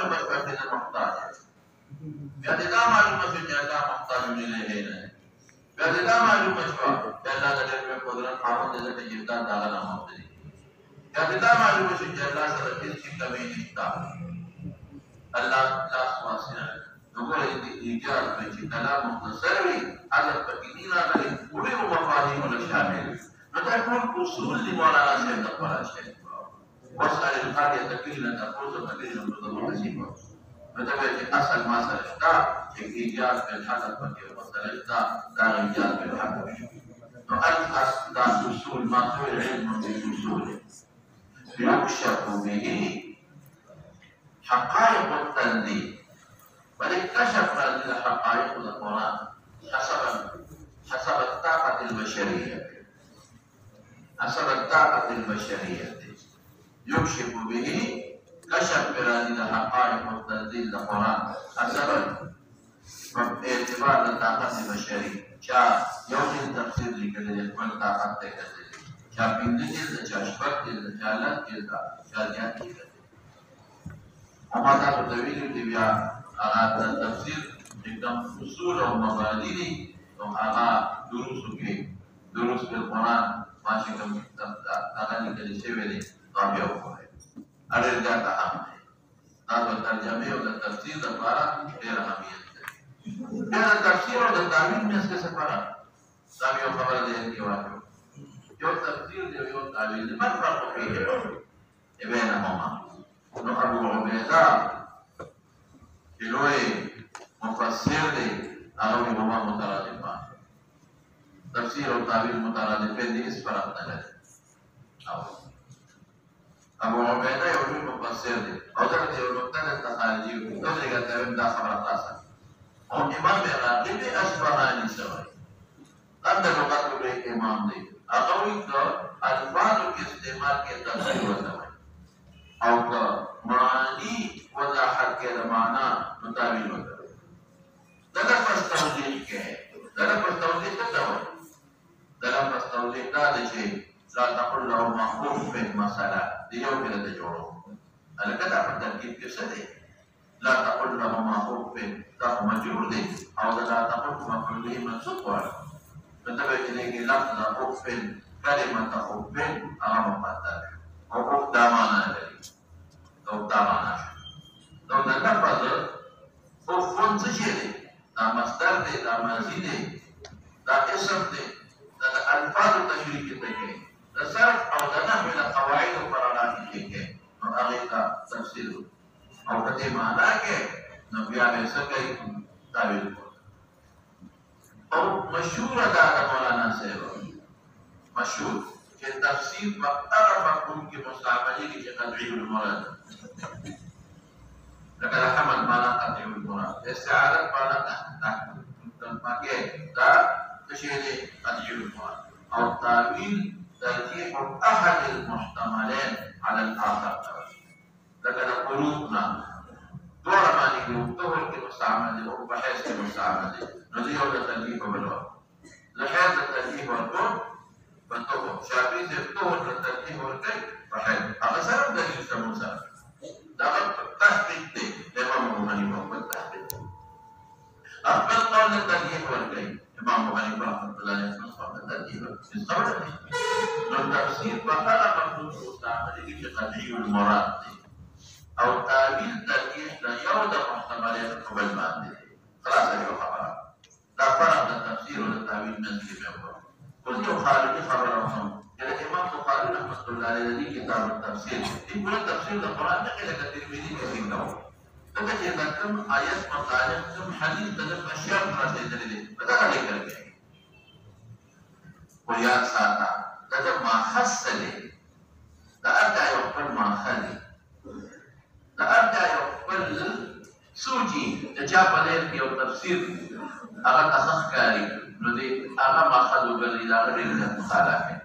معلومه شوه چې زه محتاج بیا دې دا معلومه شوه چې الله محتاج الیه نه بیا دې دا معلومه شوه چې الله د ډېر لوی قدرت خاوند دی ځکه چې دا د هغه نه محتاج دی بیا دې دا معلومه شوه چې الله سره هېڅ شي کمی نشته الله لاس واسع نو ګوره دې ایجاد کوي چې کلام مختصر وي حضرت پکې نه راغلي ډېرو مفاهیمو نه شامل وي نو دا ټول اصول دي مولانا صاحب د قرآن شریف وسائل القرية تكلنا تفوز تكلنا بالتوحيد فتبقى أصل ما سرشتا إيجاد بالحدث وسرشتا لا إيجاد بالحدث وأنت أصل أصول ما هو العلم بالأصول يكشف به حقائق التنزيل بل اكتشف هذه الحقائق القرآن حسب الطاقة البشرية حسب الطاقة البشرية يكشف به كشف هذه الحقائق والتنزيل القرآن حسب اعتبار الطاقة البشرية شا يوم تفسير لكذا يكون طاقة كذا شا بينزل شا شبك شا لك شا جات أما هذا التويل تبيا هذا التفسير एकदम उसूल और मबादी तो आगा दुरुस بالقرآن ماشي كم أغاني كليشة ولا طابع وقوي أرجع تأمل هذا الترجمة ولا التفسير الفارق غير أهمية هذا التفسير ولا التعبير من أساس الفارق تعبير خبر ده كيوانه يو تفسير ده يو تعبير ما الفرق فيه بينهما إنه أبو عبيدة إلوه مفسر ده أغلب هما مترادفان تفسير والتعبير مترادفين دي إس فرق نجد أبو عبيدة يقول مفسر دي أو ذلك يقول مبتدأ التخارجي أو ذلك يقول دا خبر تاسع أو إمام الراغب أشبهاني سوي أنت لغة بريك إمام دي أقوي كألفاظ के इस्तेमाल के तफसीर वजह أو كمعاني وضاحت के माना मुताबिक वजह दलफ़ तौज़ीह के दलफ़ तौज़ीह का दवा दलफ़ तौज़ीह का दे لا تقل له محفوظ في المسألة اليوم كده تجوره أنا كده في التركيب كسده لا تقل له محفوظ في ده مجرور دي أو لا تقل مفعول به منصوب فتبقى إليه لفظ أخف كلمة أخف أمام مقدر أو أخف ده معنى ذلك أو ده معنى لو ده لفظ أخف سجده ده مصدر دي ده ماضي دي ده اسم دي ده ألفاظ التشريك التكين صرف او دنه من قواعد وقرارات کې نو هغه کا تفسیر او کته معنا کې نو بیا به څه کوي تعبیر او مشهور ده مولانا صاحب مشهور چې تفسیر په هغه مفهوم کې مستعملي کې تدعي المراد لکه حمل معنا تدعي المراد استعاره معنا تنفعه دا تشهد تدعي المراد او تعبیر ترجيح أحد المحتملين على الآخر لكن قلوبنا دور ما نقول دور كمستعمل أو بحيث كمستعمل نزيه للترجيح بالوقت لحيث الترجيح والقول فانتقل شابي دور للترجيح والكي بحيث هذا سبب دليل كموسى لقد تحقيق دي لإمام حنيفة والتحقيق أقبل قول للترجيح والكي إمام حنيفة رحمة الله عليه وسلم الترجيح بالصبر التفسير فقال مفهوم مستعمل تدعي المراد او تعبير ترجيح لا يوجد محتملين قبل المعنى خلاص هي خبره لا فرق بين التفسير والتعبير من الكلمه كل خارجي خبرهم الامام البخاري رحمه الله عليه كتاب التفسير يقول التفسير القران نقل الترمذي كثير له فكذا كم ايات مطالب كم حديث تدف اشياء رسيدلي بدل ذلك ويا ساعه هذا ما خصني لا أرجع يقبل ما خلي لا أرجع يقبل سوجي تجاب عليه في التفسير أغا تخكاري ندي أغا ما خلوا بالإدارة للمخالفة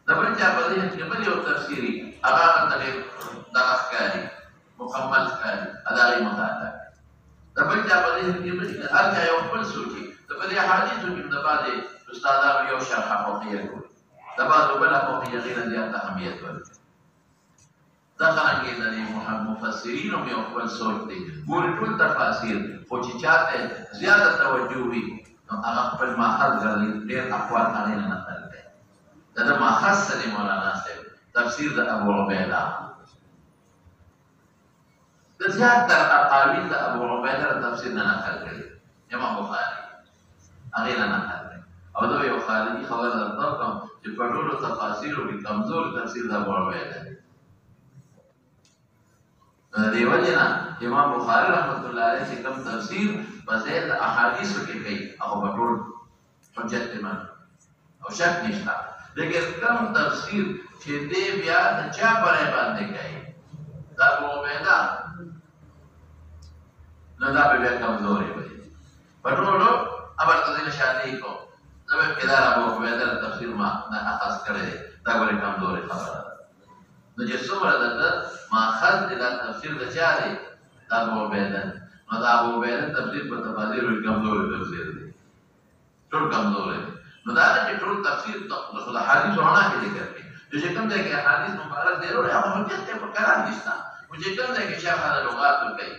لما تجاب عليه في التفسير أغا تغير تخكاري مكمل كاري أداري مخالفة لما تجاب عليه في أرجع يقبل سوجي لما حديث من بعد استاذ یو شرح فقهیه کوي دا بعد بل فقهیه غیر زیات اهمیت ورکړي دغرنګې د مفسرینو مې یو خپل سوچ دی ګورې ټول تفاسیر خو چې چاته زیاته توجه وي نو هغه خپل ماخذ ګرځي ډېر اقوال هغې نه نقل دی دا د ماخذ څه دی مولانا صاحب تفسیر د ابو عبیده د زیاتره اقاویل د ابو عبیده د تفسیر نه نقل کړي امام بخاري هغې نه نقل کړي او دا یو خارجي خبره درته وکړم چې په ټولو تفاسیرو کې کمزور تفسیر د ابو عبیده دی دې وجې نه امام بخاري رحمت الله علیه چې کوم تفسیر په ځای د احادیثو کې کوي هغه به ټول حجت دی او شک نشته لیکن کوم تفسیر چې دې بیا د چا پرې باندې کوي دا ابو عبیده نو دا به بیا کمزوري وي په ټولو ابرته دې شادي کو زه به کدار ابو عبیده تفسیر ما نه اخذ کړی دا ګورې کمزوري خبره ده نو چې څومره د ماخذ د تفسیر د چا دی دا ابو عبیده نو دا ابو عبیده تفسیر په تفاسیر کې کمزوري تفسیر دی ټول کمزوري نو دا چې ټول تفسیر د حدیث ورانه کې ذکر کوي چې کوم ځای کې حدیث مبارک دی ورته هغه حجت په قرار نشته او چې کوم ځای کې شرح د لغات کوي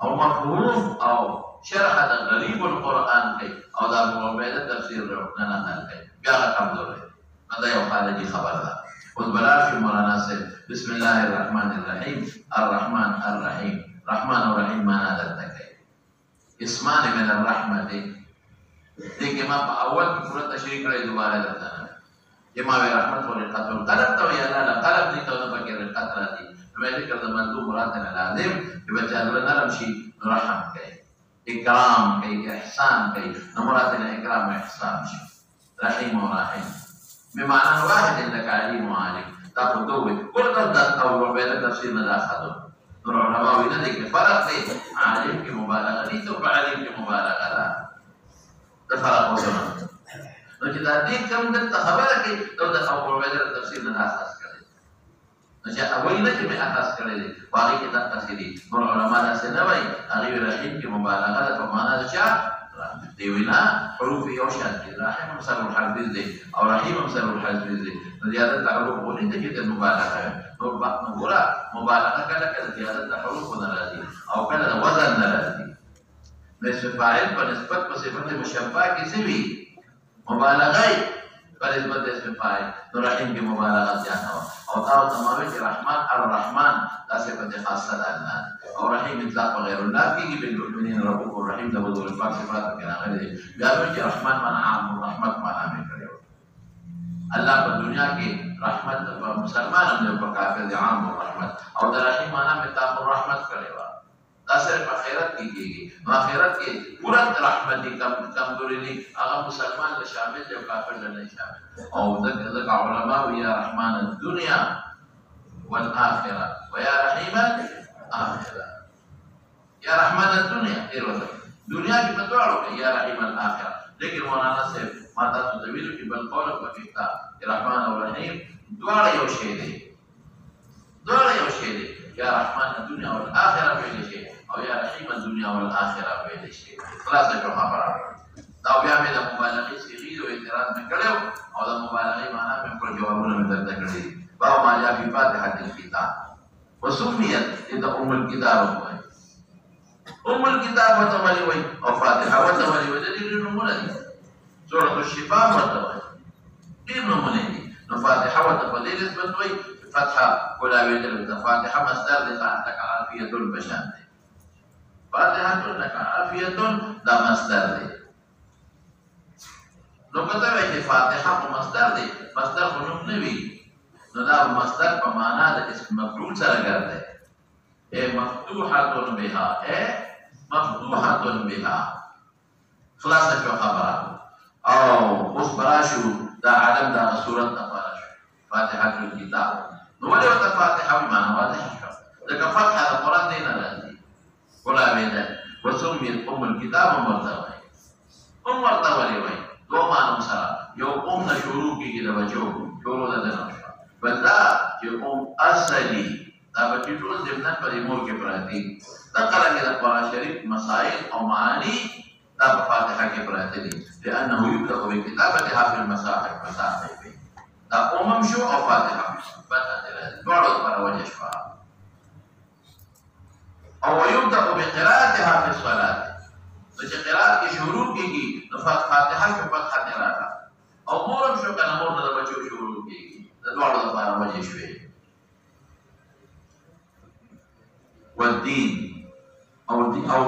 او مفهوم او شرح د غریب القرآن کوي او دا ابو عبیده تفسیر نه کوي بیا کمزوري دا یو خارجي خبره ده اوس بلار شو مولانا صاحب بسم الله الرحمن الرحیم الرحمن الرحیم رحمان او رحیم معنا درته کوي اسمان من الرحمت دغه ما په اول کې پوره تشریح کړی دوباره درته نه ما وی رحمت ورقت القلب تو یا لا قلب دي ته پکې رقت راځي مې ذکر د منظور مراد نه لازم چې بچا نرم شي رحم کوي اکرام کوي احسان کوي نو مراد نه اکرام او احسان شي رحیم او رحیم بمعنى واحد انك عليم وعالم تاخذ دوه كل ده او بين تفسير نداخذه العلماء ينادي فرق بين عالم في مبالغه دي وعالم في مبالغه لا ده فرق وسمع نو چې دا دې کوم د خبره کې او د او بين تفسير نداخذ کړي نو چې اولینه کې به اخذ کړي دي باقي کې دا تفسیری العلماء دا څه نه وایي هغه رحیم کې مبالغه ده په معنا ده چې دی وینا حروف یو شان دي رحیم هم سره الحرف دي او رحیم هم سره الحرف دي زیادت حروف ولې ته چې مبالغه نو ګوره مبالغه کله کله زیادت حروف نه راځي او کله وزن نه راځي د فاعل په نسبت په صفت مشبہ کې څه وي مبالغه په نسبت د اسم فاعل نو رحیم کې مبالغه زیاته او دا تمامه چې رحمان الرحمن دا صفت خاصه ده او رحیم اطلاق غیر الله کېږي بالمؤمنین ربک الرحیم د حضور پاک صفات کې راغلي دي بیا چې رحمان معنا عام رحمت معنا مې کړو الله په دنیا کې رحمت په مسلمانانو په کافر دي عام رحمت او د رحیم معنا مې تاسو رحمت کړو دا صرف آخرت کې کېږي نو آخرت کې پورا رحمت دي کمزوري دي هغه مسلمان له شامل دي او کافر نه شامل او ذکر علماء یا رحمان الدنيا والآخرة ويا رحيم الآخرة يا رحمن الدنيا دنیا کې متوړو یا رحیم الآخرة لیکن مولانا صاحب ما تاسو ته ویلو چې بل قول په فقہ رحمان او رحیم دواړه یو شی دي یا رحمان الدنيا والآخرة ویل شي او یا رحیم الدنيا والآخرة ویل شي خلاص ده خبره دا بیا مې د مبالغې صيغې او اعتراض مې کړو او د مبالغې معنا مې پر جوابونه مې درته کړی باب ما جاء في فاتحة الكتاب وسميت إذا الكتاب الكتاب وتولي وي او فاتحة وتولي وي دې نمونه دي سورة الشفاء وتولي دې نمونه دي نو فاتحة وتولي نسبت وي فتحة ولا ويدل فاتحة مصدر لك عافية البشان فاتحة لك عافية دا مصدر دي نو کته وي چې فاتحه په مصدر دی مصدر خو نوم نه وي نو دا مصدر په معنا د اسم مفعول سره ګرځي مفتوحه بها خلاصه شو خبره او اوس براشو دا عالم دا صورت نه براشو فاتحه الكتاب نو ولې وته فاتحه په معنا واضح شو دا فتحه د قران دی نه راځي ولا ویده وسميت الكتاب مرتبه وي دو معنی سره یو نه شروع کیږي د بچو شروع ده نه بدا چې اصلي دا بچی ټول ضمن په مور کې پراتی دا قرانه د قران شریف مسائل او معانی دا په فاتحه کې پراتی دي لانه يبدا بکتابتها في المصاحف شو او فاتحه دواړو لپاره وجه شوه. او ويبدأ بقراءتها في الصلاة. چې قرات کې شروع کیږي نو فاتحه کې فتحه راځي او مورم شو کنه مور د بچو شروع کیږي د دواړو لپاره وجه شوه. والدين او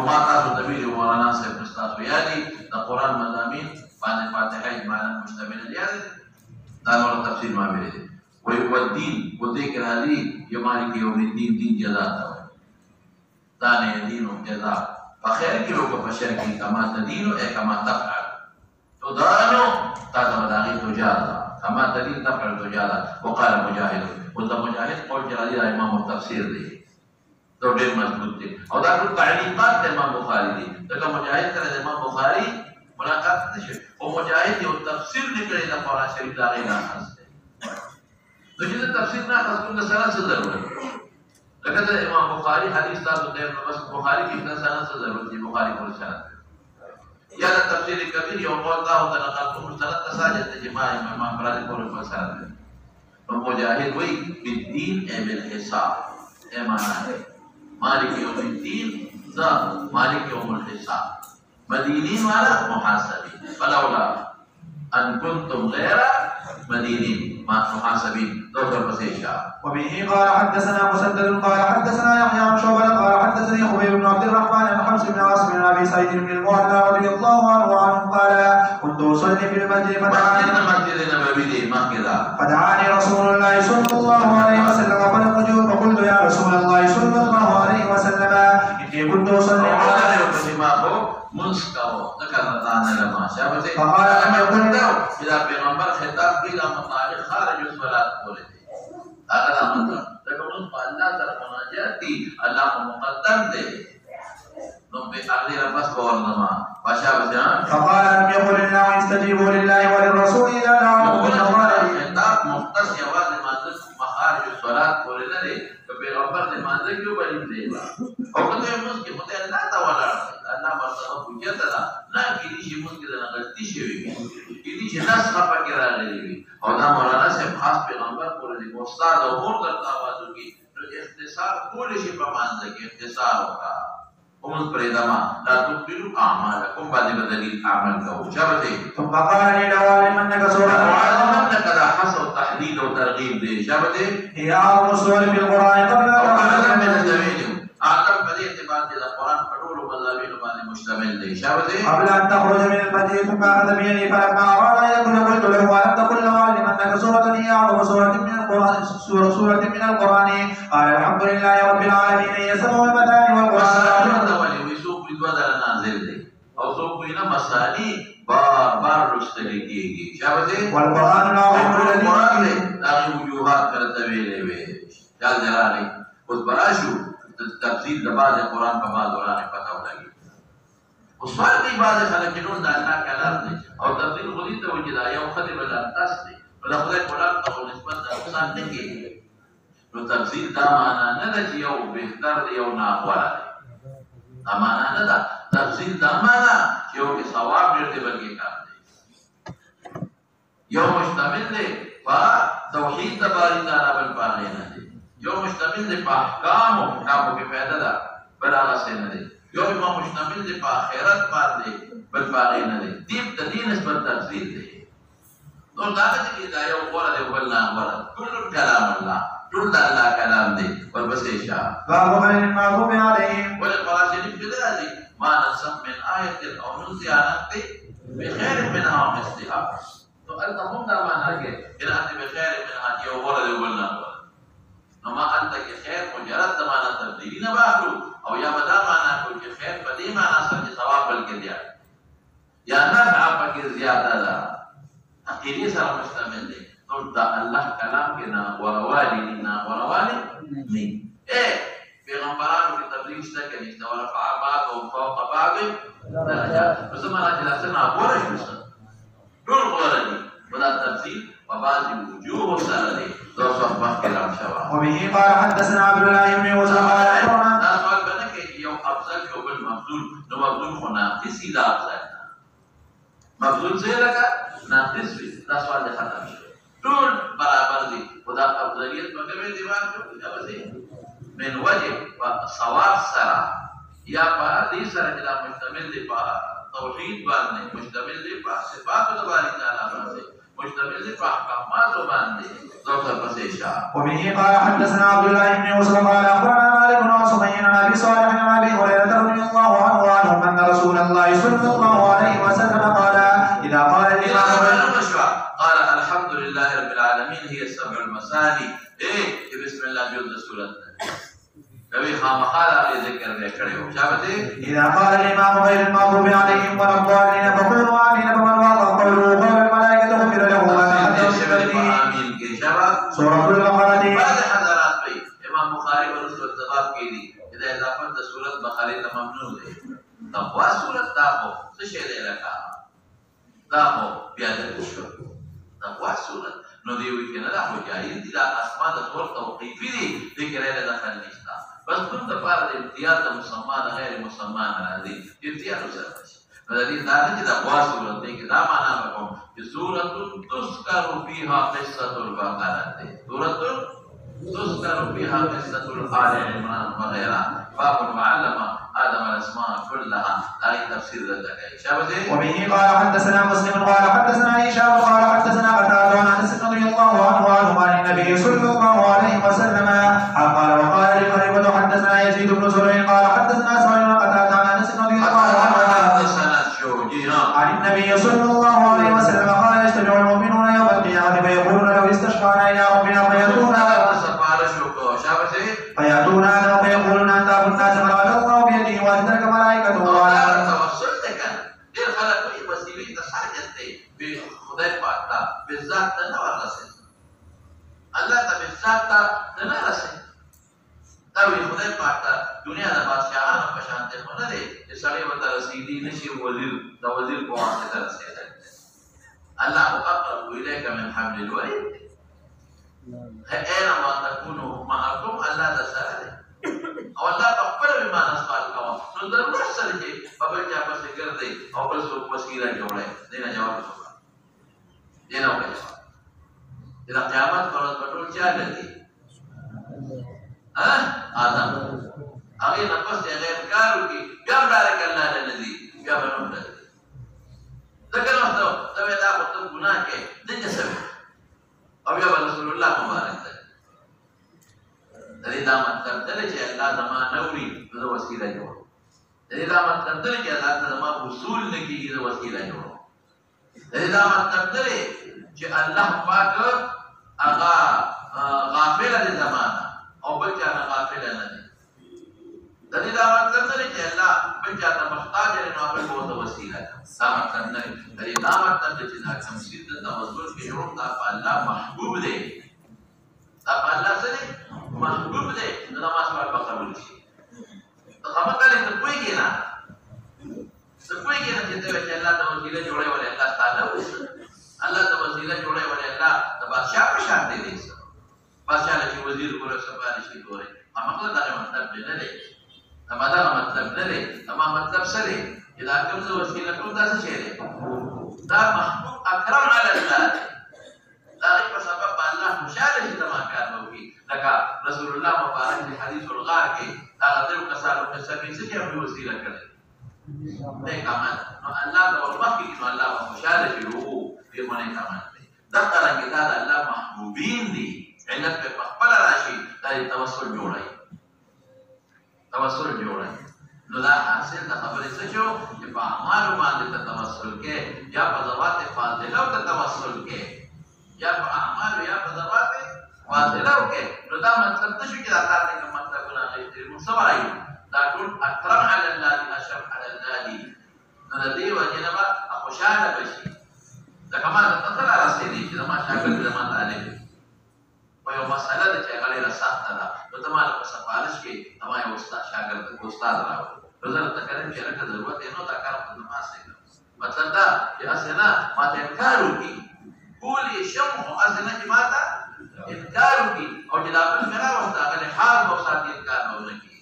ما تاسو د ویلو مولانا صاحب تاسو یادي د قران مضامین باندې فاتحه اجمالا مشتمل دي دا نور تفسیر ما ویل دي. والدين وذكر هذه يمالك يوم الدين دين جزاء دانه دين جزاء فخير کې لوګو په شر کې کما تدین او کما تفعل تدانو تاسو مداغي تجارة کما تدین تفعل تجارة. وقال مجاهد والمجاهد قول جلالي امام التفسير دي تو ډېر مضبوط دي او دا ټول تعلیقات د امام بخاری دي. دا مجاهد سره د امام بخاری ملاقات نشي او مجاهد یو تفسیر لیکلی د قرآن شریف دا غي نه خاص دي. نو چې تفسیر نه خاص کوم سره څه ضرورت لکه د امام بخاری حدیث تاسو ته نو بس بخاری کې د سره څه ضرورت دي. بخاری پر سره یا د تفسیر کبیر یو قول دا او د نقل مستند تساجد جماع امام برادر پر سره نو مجاهد وی بالدین ای بالحساب ای معنا مالک یوم الدین ذا مالک یوم الحساب مدینین والا محاسبین فلولا ان کنتم غیر مدینین محاسبین دوسر بسیشا. وبه قال حدثنا مسدد قال حدثنا يحيى عن شعبة قال حدثني خبيب بن عبد الرحمن عن حمص بن عاصم بن ابي سعيد بن المعلى رضي الله عنه قال كنت اصلي في المسجد فدعاني رسول الله صلى الله عليه وسلم فقلت يا رسول الله صلى الله عليه وسلم اني كنت اصلي فقال لم يكن له اذا پیغمبر خطاب کیلا مطالب خارج الصلاه بولے هغه مطلب دا کوم په الله تعالی مناجات دي الله مقدم دي نو به اخر بس ورنما فشابه. فقال لم يقل الله استجيبوا لله وللرسول اذا دعاكم الى الله. خطاب مختص یواز مخارج الصلاه بولے نه دي پیغمبر نے مانځ کیو بلی دی او کله موږ کې مته الله تعالی الله مرتبه حجت ده نه کیږي چې موږ کې نه غلطي شوی کیږي چې ناس خپه کې راغلي او دا مولانا صاحب خاص پیغمبر پورې دی استاد او مور درته आवाज وکي نو اختصار کول شي په مانځ کې اختصار وکړه ومن پرېدما لا تقبلوا اعمالكم بعد بدلیل عمل کوو شابه. ثم قال لي لوالم انك سوره وعلمنا كذا حصل تحديد وترغيب دي شابه هي اعظم سور في القران قبل اعلم من الدليل اعلم بدي اعتبار دي القران فدول مذاهب باندې مشتمل دي شابه قبل ان تخرج من المسجد ثم اخذ بيدي فلما اراد ان يكون قلت له ولم تقل لوالم انك سوره هي اعظم سوره من القران سوره من القران قال الحمد لله رب العالمين هي سبع المثاني والقران بدل نازل دي او سو کوئی نہ مسانی بار بار رستلی کیږي شابه والقران العظيم الذي داغي وجوهات کرتے ویلے وی جل جلالی اس براشو تفسیر د بعض قران په بعض قران پتہ ولګي اوس باندې بعض خلک نور د الله کلام دي او تفسیر خودی ته وجدا یو خدای بل تاس دي بل خدای قران ته نسبت د انسان نه کیږي نو تفسیر دا معنا نه ده چې یو بهتر دی یو ناغوره امانه نه ده تفسیر دا معنا چې یو کې ثواب ډېر بلکې کار دی یو مشتمل دی په توحید د باری تعالی بل باندې نه دی یو مشتمل دی په احکام او کې فائدہ ده بل هغه څه نه دی یو مشتمل دی په آخرت باندې بل باندې نه دی د دین نسبت تفسیر دی نو دا چې دا یو غوړه دی بل نه غوړه ټول کلام الله ټول الله کلام دی ورپسې شاه باب غیر المغضوب علیهم ولقرآن شریف کې راځي ما نسخ من آیت او ننسي نأتي بخير منها ومثلها تو انت هم دا معنا کې ان انت بخير منها یو غوړه دی بل نه غوړه نو ما انت کې خیر مجرد د معنا تبدیلی نه باخلو او یا بدا معنا کو چې خیر په دې معنا سره ثواب بلکې دی یا نفع پکې زیاده ده عقیدې سره مشتمل دی نو دا الله کلام کې نه وروالی نه پیغمبرانو کې تبلیغ شته کې نشته ورفع بعضهم فوق بعض درجات نو زموږ اجلاسونه غوړه شو ټول غوړه دي ولا تفصيل وبعض الوجوه سره دي دا صحبه کلام شوا وبه قال حدثنا عبد الله بن وزهر دا سوال بنه کې یو افضل یو بل مفضول نو مفضول خو ناقص دي افضل مفضول څه لکه ناقص وي دا سوال ختم شو ټول برابر دي خدا افضلیت په کومه دیوال کې دا وځي من وجه صواب سره یا په دې سره چې دا مشتمل دی په توحید باندې مشتمل دی په صفات د باری تعالی باندې مشتمل دی په احکامات باندې ذکر پسې شاه وبه قال حدثنا عبد الله بن يوسف قال اخبرنا مالك بن سمين عن ابي صالح عن ابي هريره رضي الله عنه ان رسول الله صلى الله عليه وسلم قال اذا قال الامام قال الحمد لله رب العالمين هي السبع المثاني بسم الله جل سورة کبھی خامخالا یہ ذکر میں کھڑے ہو شابتے اذا قال الامام غير المغضوب عليهم ولا الضالين فقولوا امين فمن واقع قوله قول الملائكه غفر له ما تقدم من ذنبه آمین کے شابت سورة البقرة بعض حضرات پہ امام بخاری اور رسول جواب کی دی اذا اضافت سورت بخاری ممنوع ہے تقوا سورت داخو سشے دے رکھا داخو بیادر شو تقوا سورت نو دیوی کہ نہ ہو جائے دی اسماء ذکر توقیفی دی لیکن ہے داخل نشتا بس کوم د پاره د امتیاز مسلمان غیر مسلمان راځي امتیاز سره راځي دا نه چې دا خاص صورت دی دا معنا وکم چې سورۃ تذکر فیها قصه البقره دی سورۃ تذکر فیها قصه آل عمران وغيرها باب معلم آدم الاسماء كلها اي تفسير ذلك شابه وبه قال حدثنا مسلم قال حدثنا هشام قال حدثنا قتادة عن انس رضي الله عنه عن النبي صلى الله عليه وسلم قال وقال لقريبة حدثنا يزيد بن زريع قال حدثنا اسماعيل قتادة عن انس رضي الله عنه عن النبي صلى الله عليه وسلم قال يجتمع المؤمنون يوم القيامة فيقولون لو استشفعنا الى ربنا فيأتون آدم فيقولون أنت أبو الناس فلعل الله بيده وأنزلك ملائكته وعلى توسل تکن دیر خلق کوئی وسیلے تساجد دے بے خدای پاک تا بالذات تا نہ ورسے اللہ تا بالذات تا نہ رسے تاوی خدای پاک تا دنیا دا بادشاہان پشانتے ہونا دے اس سڑے وطا رسیدی نشی وزیر دا وزیر کو واسطہ رسے اللہ اقرب الیک من حبل الورید اينما تكونوا معكم الله تساله او الله تقبل بما نسال كوا نو ضرور سره بابل جا پس ګرځي او بل څوک وسیله جوړه دینا جواب وکړه دینا وکړه دا قیامت پر ورځ ټول چا لګي آدم هغه نفس یې غیر کارو کی بیا بارک الله الذي بیا بنو ده ذکر وته دا وته ګناه کې دغه سبب او بیا رسول الله مبارک ده دا مطلب ده چې الله زما نوري د وسیله جوړ دا مطلب ده چې الله زما اصول نه کیږي د وسیله جوړ دا مطلب ده چې الله پاک هغه غافل دي زمانہ او بل چا نه غافل نه دي دا مطلب ده چې الله بل چا ته محتاج نه نو بل وو د وسیله دا مطلب نه دا مطلب ده چې دا تمثيل د توسل کې جوړ دا الله محبوب دی دا الله سره محبوب دی دا ما سره په قبول شي دا خبره ده ته کوئی کې نه څه کوئی کې نه چې ته الله د وسیله جوړه ولې الله تعالی الله د وسیله جوړه ولې الله د بادشاہ په شان دی بادشاہ چې وزیر ګورو سپارښت شي ګوري هغه دا مطلب نه دی دا مطلب نه دی دا مطلب سره اذا کوم څه وسیله کوم دا څه شي دا محبوب اکرم علی الله دا په سبب الله مشاله شي ما کار وکي لکه رسول الله مبارک دی حدیث الغار کې دا غدر کسانو په سبب څه کې وسیله کړي نه کمال نو الله د ورمخ کې نو الله مشاله شي وو په باندې کمال دا څنګه دا الله محبوبین دي علت په خپل راشي دا توسل جوړای نو دا حاصل د خبرې څه جو چې په اعمال باندې توسل کې یا په ذوات فاضله او توسل کې یا په اعمال یا په ذوات فاضله کې نو دا مطلب څه چې دا کار نه مطلب نه غوښتل نو سوالای دا ټول اکرم علی الله اشرف علی الله نو د دې وجه نه خوشاله بشي دا کمال ته راځي چې ما شاګرد زما طالب په یو مسله ده چې هغه له سخته ده نو ته مال په سفارش کې ما یو استاد شاګرد استاد راوړ وزارت ته کړم چې راته ضرورت نه دا کار په ما سره مطلب دا چې اسنه ما ته انکار وکي قولي شمه اسنه چې ما ته انکار وکي او چې دا په میرا واسطه هغه حال مو ساتي انکار نه وکي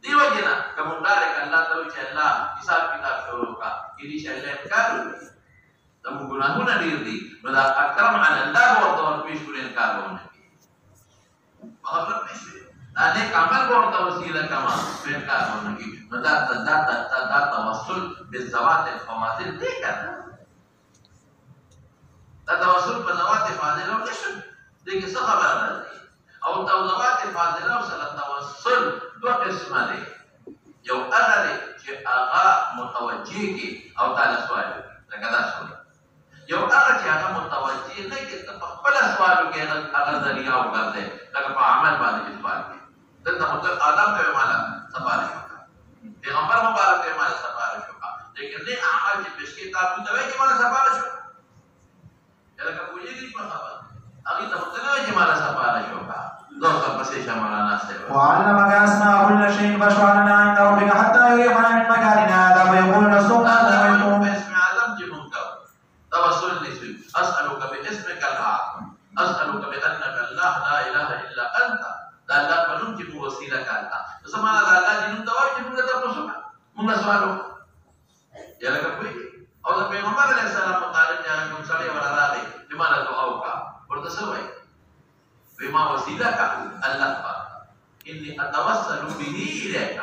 دیو جنا کوم ډار ک الله ته چې الله حساب کتاب شروع کا دې چې الله انکار وکي زموږ ګناهونه ډېر دي نو دا اکرم علی الله به ورته ورپېښ کړو انکار به ونه کړي خبره پېښ شوې دا نیک عمل به ورته وسیله کما انکار به ونه کړي نو دا توسل بالذوات الفواضل دی که نه دا توسل په ذوات فاضله نه شو دې کې څه خبره راځي او ذوات فاضله سره توسل دوه قسمه دی یو هغه دی چې هغه متوجه کی او تعالی سوال لکه دا شو یو هغه چې هغه متوجه نه کی ته په خپل سوال کې هغه ذریعہ وګرځي لکه په عمل باندې سوال کوي دلته مطلب آدم ته مالا سفارش وکړه پیغمبر مبارک ته مالا سفارش وکړه لیکن نه عمل چې پښې تاسو ته وایي چې مالا سفارش وکړه لکه پوجي دي په خبره هغه ته مطلب چې مالا سفارش وکړه وعلمك أسماء كل شيء فاشفعنا عند ربك حتى يريحنا من مكاننا هذا فيقولون سبحانك باسم عالم جي منكر توسل لسوي أسألك باسمك الأعظم أسألك بأنك الله لا إله إلا أنت لا لا فننجب وسيلك أنت زمان لا لا جنون تواجب من تبصر من سؤاله يا لك كوي أو النبي عليه السلام مطالب يعني من سالي ولا راضي لماذا دعوك ورتسوي بما وسيلك الله إني أتوسل به إليك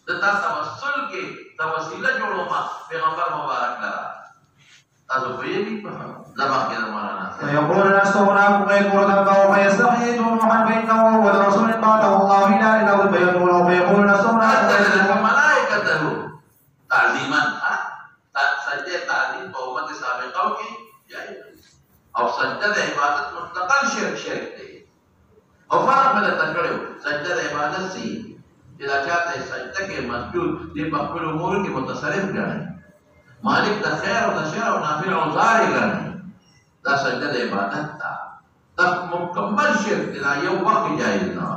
تتا توسل के توسيله जोड़ो मा पैगंबर मुबारक लरा ताजो कोई भी जमा के जमाना فيقول نستغناكم ويذكر ذنبه فيستحيي نوحا فإنه هو الرسول بعثه الله إلى الأرض فيقول نستغناكم ملائكته تعظيما سجدة تعظيم قومة سابقة की او سجده د عبادت مطلقاً شرک دی او فرق بل تکړو سجده د عبادت سي چې دا چاته سجده کې مسجود دی په خپل امور کې متصرف ګڼي مالک د خیر او د شر او نافع او ضار ګڼي دا سجده د عبادت دا مکمل شرک دی دا یو وخت جایز نه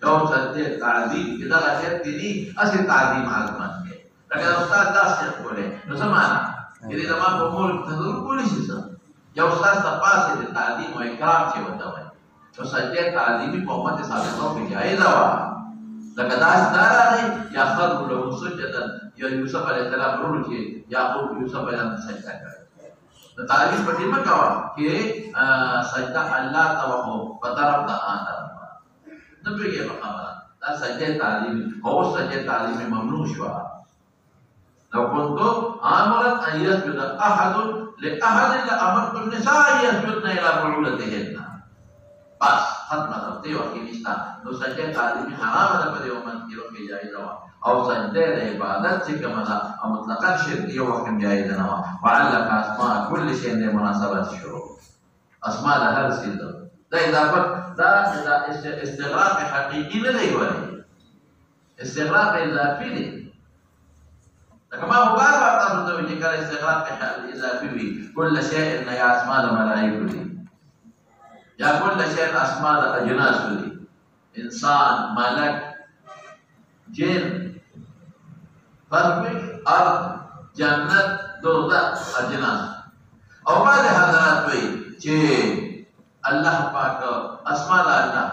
یو سجده تعظیم کې دا شرک دی اصل تعظیم عظمت دی لکه استاد دا څه کوله نو سمانا دې زما په امور تدور کولی شي یو استاد د پاسه د تعظیم او اکرام چې وته وي نو سجده تعظیمي په امت سابقه کې جایزه وه لکه دا ستاره دی یا خلق له سجدا یا یوسف علیه السلام ورونو چې یعقوب یوسف علیه السلام سجده کړې د تعظیم په دې مکه وه چې سجده الله ته وکړو په طرف د آدم نه پوهېږې په خبره دا سجده تعظیمي او سجده تعظیمي ممنوع شوه لو كنت آمرا أن يسجد أحد لأحد لأمرت النساء أن يسجدن إلى بعولتهن بس ختم ترتي وكي نشتا نو سجده تعظيمي حرام ده په دې ومن کې روکي جایز و او سجده د عبادت چې کومه ده او مطلقاً شرکي او حکم جایز نه و وعلق اسماء كل شيء د مناسبت شروع اسماء د هر څه ده اضافه دا استغراق حقيقي نه دی ولی استغراق اضافي دی كما هو قال بعض الناس ذكر استغراق الاضافي كل شيء ان يا اسماء الملائكه يا كل شيء اسماء الاجناس انسان ملك جن فرق ارض جنت دوزخ اجناس او بعد حضرات وي چې الله پاک اسماء الله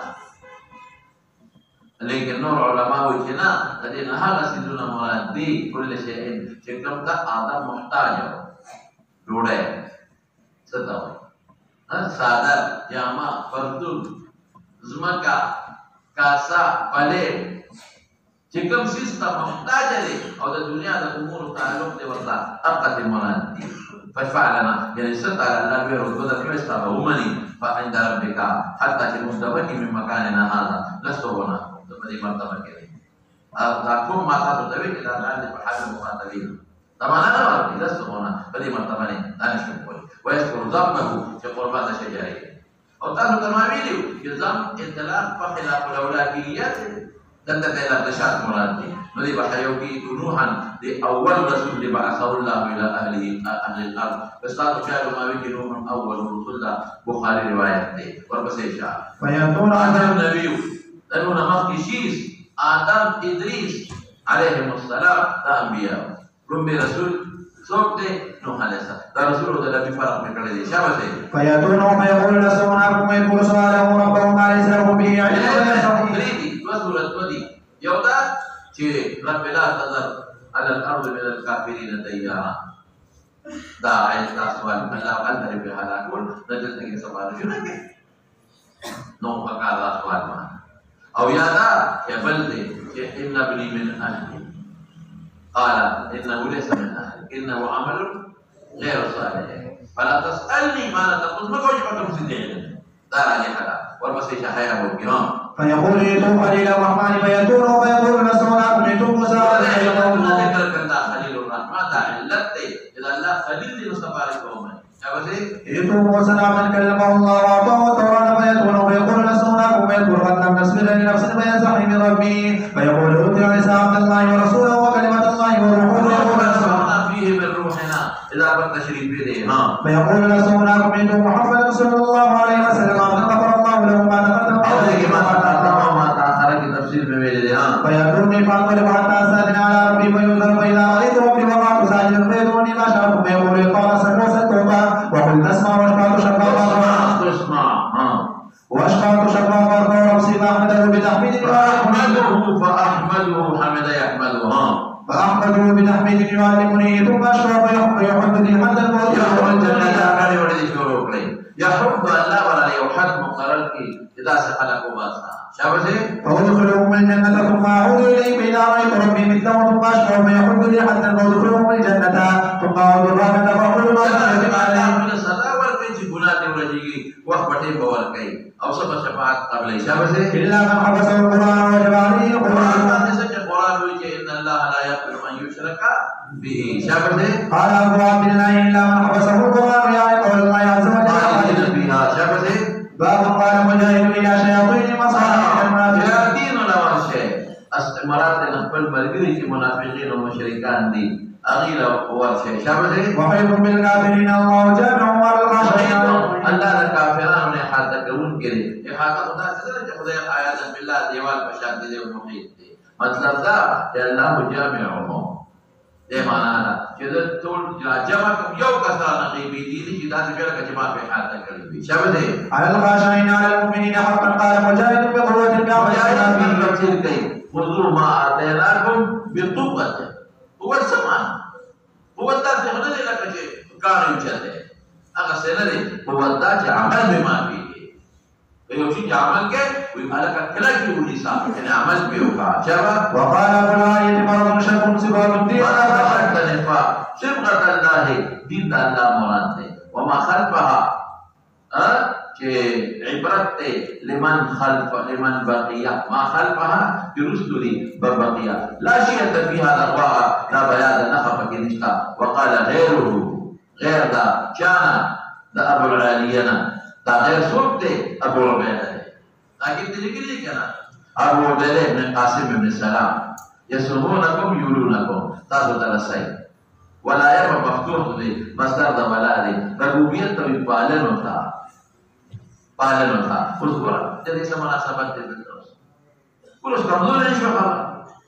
لیکن نور علماء وی چې نه د دې نه هغه څیزونه مراد دي کله شی چې کوم ته آدم محتاج و ډوډۍ څه ته وایي ساده جامه پرتون ځمکه کاسا پلیټ چې کوم څیز ته محتاج دی او د دنیا د امور تعلق دی ورته هغه ته مراد دي ففعلنا يعني ستر الله بيرد كريستا ومني فعند ربك حتى تمدبك من مكاننا هذا لست هنا دي مرتبه كده تكون ما تدوي الى الان بحال المخاطبين طبعا انا لست هنا بدي مرتبه انا شكول ويذكر ذنبه في قربات شجري او تاسو تماميلو يلزم اطلاق فخلاف الاولاديات تنتهي الى مراد دي نودي بحيوكي نوحا دي اول رسول اللي بعثه الله الى اهل الارض بس قالوا كانوا ما بيجي نوح اول رسول بخاري روايه دي وربس اشاعه فيكون هذا النبي لانه نمط شيس ادم ادريس عليهم السلام انبياء ربي رسول صوت نوح عليه السلام ده رسول ده في فرق من كده دي شابه دي فياتون ويقول لسمعكم ويقول سؤاله ربهم عليه السلام به عليه وسورة ودي يودا رب لا تذر على الأرض من الكافرين ديارا دا عايز سوال الله قدر به هلاكون نجد کې سوال شو نه نو پکار دا سوال ما او یادا بل دې چې ان ابني من اهلي قال انه ليس من اهلي انه عمل غير صالح فلا تسالني ما لا تقول ما كوجي بكم سيدين دا راځي حدا ورپسې شهایا او کرام فيقول يتوب خليل الرحمن فيتون ويقول نسونا كنتم موسى ذكر كذا خليل الرحمن دا علت اذا الله خليل مصطفى قوم يتوب موسى من كلمه الله واعطاه التوراة فيتون ويقول نسونا ويقول قد لم نصبر لنفس فيستحي من ربي فيقول ادعو عيسى عبد الله ورسوله وكلمة الله وروحه فيه من روحنا اذا كنت تشريف به فيقول نسونا كنتم محمد صلى الله عليه وسلم غفر الله له ما تقدم فيأتوني فأقول حتى أستأذن على ربي فيؤذن فإذا رأيت ربي وقعت ساجدا فيدعوني ما شاءكم فيقول قال سكوت التوبة وقلت اسمع واشفعت شفاء فرضا ونفسي فأحمده بتحميد فأحمده حمد يحمده بتحميد يعلمني ثم أشفع فيحدني حتى الموت يحب الله ولا يحد مقرر کی اذا سخلق باسا شابه فادخلهم الجنة ثم أعود إليه فإذا رأيت ربي مثله ثم أشفع فيحد لي حتى ادخلهم الجنة ثم أعود الرحمة فأقول ما سألت عليه من صدا ورکې چې ګناه دې ورجيږي وخت پټې باور کوي او سبا شفاعت قبل شابه إلا من حبسه القرآن وجب عليه القرآن باندې چې قرآن وایي چې ان الله لا يغفر ان يشرك به شابه قال أبو عبد الله إلا من حبسه القرآن يعني قول الله عز وجل باب قال مجاهد الى شياطين مصالح شياطين لوان شيء استمرات نقبل مرګري چې منافقين او مشرکان دي اغيل او شيء شابه وحيد بالكافرين الله جامع والغاشين الله الكافرون نه حد کوون کړي احاطه خدا سره چې خدای آیات بالله دیوال په شان دي او محیط دي مطلب دا چې الله جامعهم دې معنا ده چې ټول جمع کوم یو کسر نغيبي دي چې دا څنګه جمع په حالت کړي شابه دي على الخاشعين على المؤمنين حقا قال مجاهد بقوة مجاهد من تفسير کوي خذوا ما آتيناكم بقوة هو السمان هو تاسو غوډه لکه چې کار یې چلته هغه څنګه دی هو دا چې عمل به ما کوي یو چې عمل کوي وي مالک کله کې ودي صاحب کنه عمل به وکړه شابه وقال ابن مرض شرط صفات الدين ولا شرط نفاق صبغة الله دين الله مراد ده وما خلفها چې عبرت ته لمن بقيه ما خلفها برسل بقيه لا شيء فيها لغوا لا بيان نخف كنشتا وقال غيره غير ذا كان ذا ابو العالينا ذا غير صوت ابو عبيده لكن تلقي كنا ابو عبيده بن قاسم بن سلام يسمونكم يولونكم تاسو تلسای ولا يبقى مفتوح دي مصدر د ولا دي ربوبیت تو پالنو تھا اوس ګور دې سم مناسبت دي اوس کمزور نشو خبر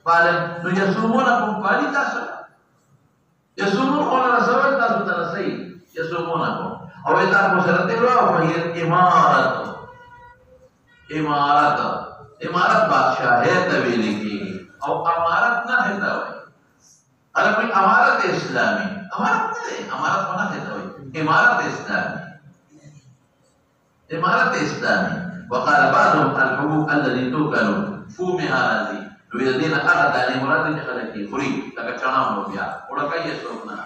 پالن نو يسمونكم پالي تاسو يسمون قول رسول تاسو تلسای يسمونكم او اذا مسرت له فهي امارت بادشاہیت ویلې کیږي او امارت نه هدا وي اگر کوئی امارت اسلامی امارت نه امارت نه هدا وي امارت اسلامی وقال بعضهم الحقوق الذي توكل فومها هذه الذين اخذ عليه مراد خلقي فري لك چنا بیا وړکای سونا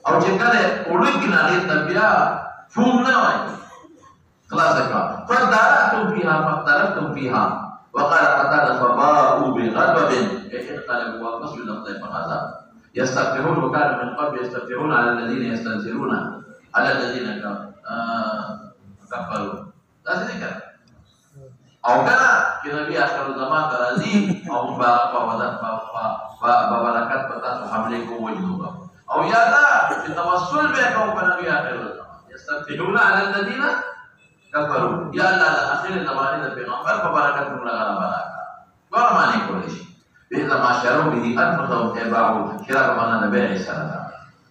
او چې کله وړکی نه تبیا فوم نه وای خلاص کا فدارتم فيها وقال قتادة فباءوا بغضب انقلبوا وقصوا الى الضيف العذاب يستفتحون وكانوا من قبل يستفتحون على الذين يستنزلون على الذين كفروا ذلك او كان نبي اخر الزمان راضي او ببركات بتاعه حملكم وجنوبا او يادا التوسل بكم نبي اخر الزمان يستفتحون على الذين كفروا يا الله اخر الزمان ده پیغمبر ببركات لغا بركات ورماني كل شيء بإذا ما شروا به انفسهم تبعوا شراء معنا بيع سنه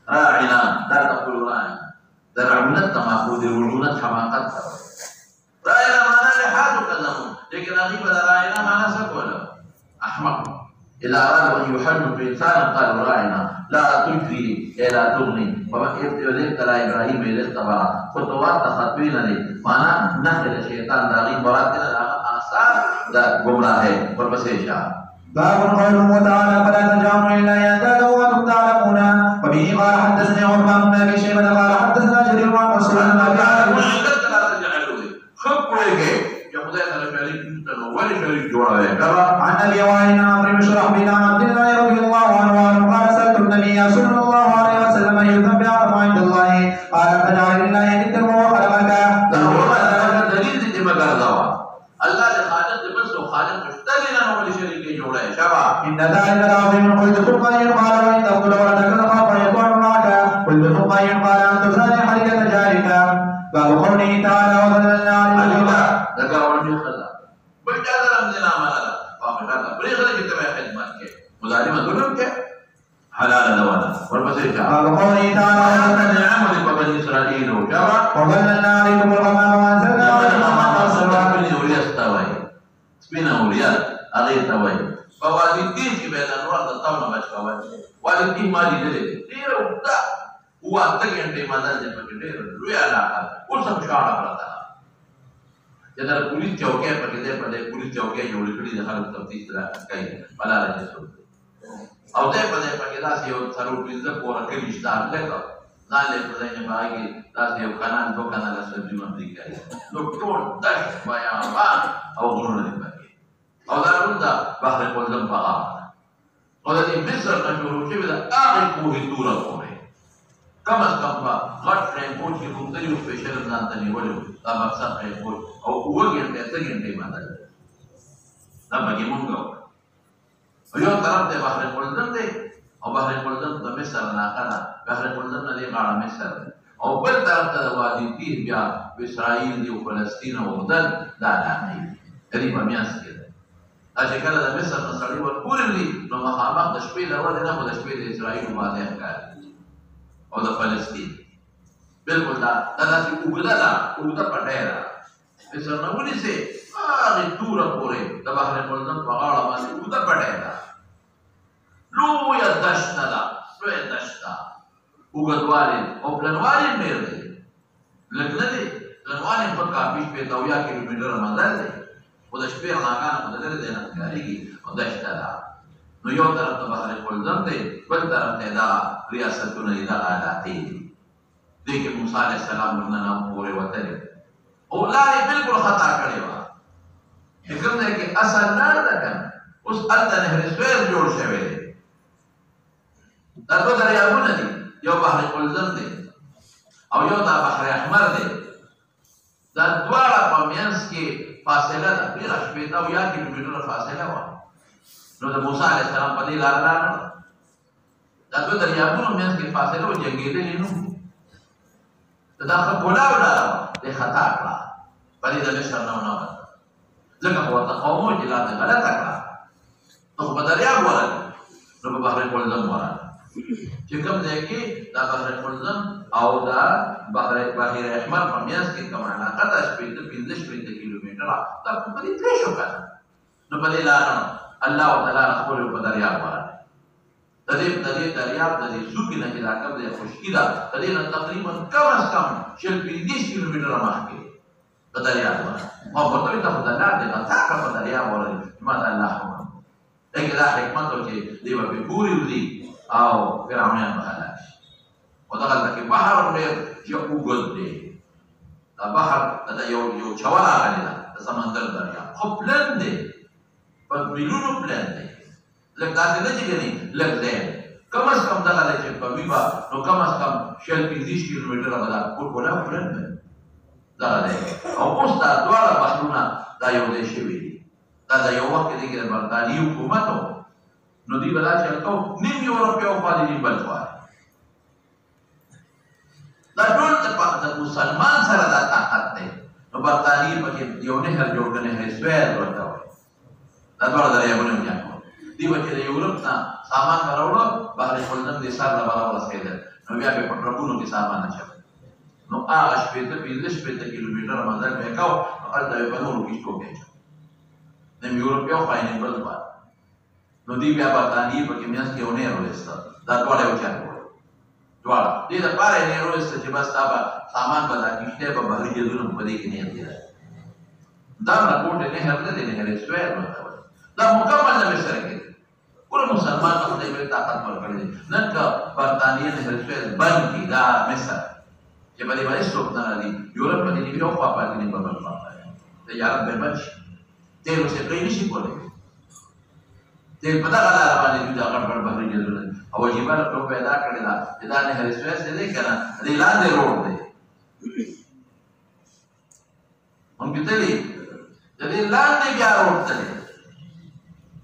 راعنا لا تقولوا راعنا درعونت تماخذ رعونت حماقت راعنا معنا لحاج كلامهم لكن اغيب راعنا معنا سكولا احمق إذا أرادوا أن يحلوا بإنسان قالوا راعنا لا تجري لا تغني وما يبدأ ترى إبراهيم إلى تبارا خطوات تخطوين لي معنى نحن الشيطان داغي مراتنا آثار دا گمراه والبسيشة. باب قوله تعالى فلا ترجعون إلا يزداد وأنتم تعلمون. وبه قال حدثني عثمان بن أبي شيبة قال حدثنا جرير عن مسعود بن أبي عامر عن ابي وائل عمرو بن شرحبيل عن عبد الله رضي الله عنه قال سالت النبي صلى الله عليه وسلم اي الذنب اعظم عند الله قال تجعل لله ندا وهو خلقك. دليل دي مقال دوا الله لخالق بس وخالق مشتركا ولشريك جوڑا ہے شباب ان ذلك العظيم قلت ثم قال وان تقتل ولدك تخاف فيكون معك قلت ثم قال ان تزال حركه ذلك. باب قوله تعالى وظللنا عليه ذكر ولم يخلق بجاز رمزنا مالا واقعا بريخ لك تبع خدمات كي مظالمة ظلم كي حلال دوانا والبصير شعب باب قوله تعالى وظللنا نعمل بني إسرائيل وشعب وظللنا عليكم الغمام وانزلنا عليكم سبين أولياء استوي سبين أولياء أغير توي فوالدين في بين أنوار تطاونا بشكوان والدين ما لدلك دير وقتا هو أنتك أنت مدل جمع دير رؤيا لاحظ ورسم شعر برطا जरा पुलिस चौके पर किधर पड़े पुलिस चौके जो लिखड़ी दिखा लो तब तीस तरह कहीं बना रहे हैं अब दे पड़े पर किधर से वो सारू पुलिस को रखे रिश्तेदार लेकर ना ले पड़े ने बाकी दास ये खाना दो खाना का सब्जी में दिख गया लोग टोट दश बयान और उन्होंने नहीं पाए और दारुदा बाहर कोलम पहा और ये मिस्र का जो रुचि में आगे कोई दूर हो रहे कम से कम घट फ्रेम कोच की मुख्तलिफ स्पेशल जानते नहीं बोले तब अक्सर फ्रेम कोच और वो घंटे से घंटे माता है तब बगी मुंगो और यो तरफ दे बाहर कोलदम दे और बाहर कोलदम तो मिस्र ना करा बाहर कोलदम ना दे गाड़ा मिस्र और बल तरफ तो वादी तीर बिया इस्राइल दी फलस्तीन और उधर दादा नहीं करीब मियास के आज कल दा मिस्र मसली और पूरी नो महामा तशबीह और ना तशबीह इस्राइल वादे का और दा फलस्तीन बिल्कुल दा सी उगदा पटेरा मिस्र नवली से आगे दूर पूरे दा बाहर कोलदम पगाड़ा माने उगदा पटेरा लो या दशता लो या दशता उगदवाले और प्लानवाले मेरे लगने दे प्लानवाले पर काफी पे 9 किलोमीटर मंदिर है वो दशपे हमारा मंदिर देना करेगी और दशता नो यो तरफ तो बाहर कोलदम दे बल तरफ ते दा रियासतुन इदा आलाती देखिए मूसा अलैहि सलाम ने नाम पूरे वतन औलाद बिल्कुल खता करे वा फिक्र है कि असल ना रकन उस अल्लाह ने रिस्वेर जोड़ शवे दा तो दरिया बुनदी यो बाहर कोलदम दे او یو دا بحر احمر دی دا دواړه په منځ کې فاصله ده ډېره شپېته او یا کیلومتره فاصله وه نو د موسی علیه السلام په دې لاره لاړل دا دوه دریابونو منځ کې فاصله و جنګېدلې نو دا ښه ګناه ولاړه وه دې خطا کړه په دې د مصر نه ونه وته ځکه خو ورته قومو چې لا دې غلطه کړه نو خو په دریاب ورغلې نو په بحر کلزم ورغلې چې کوم ځای کې دا بحر کلزم او دا بحر احمر په میانس کې کوم علاقه ده 15 کیلومتره دا په دې ترې شو کنه نو په دې لاره الله تعالی خپل په دریاب ورغلې د دې دریاب د دې سوق نه چې دا کوم ځای خشکی ده د دې نه تقریبا کم از کم 15 کیلومتره مخکې په دریاب ورغلې او په دې ته خدای دې غتا په دریاب ورغلې ما الله حکم دغه دا حکمت چې دی په پوری ودی او فرعونیان بخلاش ودغل لك بحر غير يوجد دي دا بحر دا يو چوالا غلينا دا سمندر دريا خو پلن دي پر مليونو پلن دي لك داسي نجي گني لك زين کم از کم دغل چې په ویبا نو کم از کم 15 کیلومتره بدا ټول کولا پلن دي دا ده او اوس دا دواړه بحرونه دا یو ځای شوي دي دا یو وخت کې د برتانیې حکومت نو دی بلا چې کو نیم یورپیو خالي نیم بل خالي دا ټول د مسلمان سره دا طاقت دی نو برتانیې پکې یو نهر جوړ کړي هي سویر ورته وایي دا ټول دریابونه یې کو دی چې د یورپ نه سامان راوړو بهر کولدم دي سره لا بالا ورسېدل نو بیا په پټرونو کې سامان اچول نو هغه شپږ کیلومتره مزل مې کاو نو هلته په نورو کې شو کې نیم یورپیو خالي نیم بل خالي نو دی بیا برطانیې پکې میانځ کې یو نه راوایسته دا دواړه یو چا کول دواړه دې دپاره یې نه راوایسته چې بس تا به سامان به دا کښتۍ به بهري جهازونه په دې کې نه تېرای دا رپورټ یې نهر نه دی نهر سویل ورته وایي دا مکمل نه به سره کېږي ټول مسلمان ته خدای بېل طاقت ورکړی دی نن که برطانیې نهر سویل بند کړي دا مصر چې په دې باندې څوک نه راځي یورپ په دې نه یو خوا پاتې دی په بل خوا تجارت به بند شي تیل اوس یې پرې نه شي کولی تیل په دغه لاره باندې دوی دا غټ غټ بهري جهازونه او عجیبه لو پیدا کړې ده چې دا نهر سویس دی که نه دې لاندې روډ دی مونږ کتلي د دې لاندې بیا روډ ته دی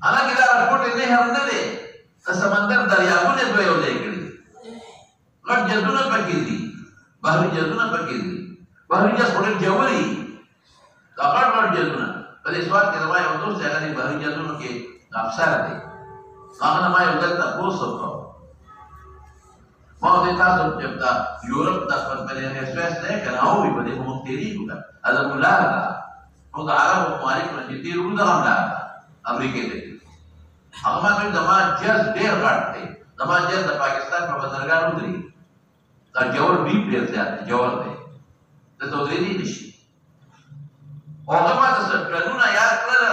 حالانکې دا راټوټې نهر نه دی د سمندر دریابونه دوی یو ځای کړي غټ جهازونه پکې دي بهري جهازونه پکې دي بهري جهاز خو ډېر ژور وي دا غټ غټ جهازونه په دې سوال کې زما یو دوست دی هغه د بهري جهازونو کې افسر دی هغه نه ما یو ځل تپوس وکړ ما ورته تاسو چې دا یورپ د په دې سویس دی که نه هغوی په دې خو موږ تېرېږو که دا زموږ لاره ده موږ د عربو ممالکو نه چې تېر وړو دغه هم لاره ده امریکې ته هغه ما ویل زما جز ډېر غټ دی زما جز د پاکستان په بندرګاه نه ودرېږي دا جوړ ډېر ډېر زیات دی جوړ دی دلته ودرېدی نه شي او هغه ما ته څه ټنونه یاد کړل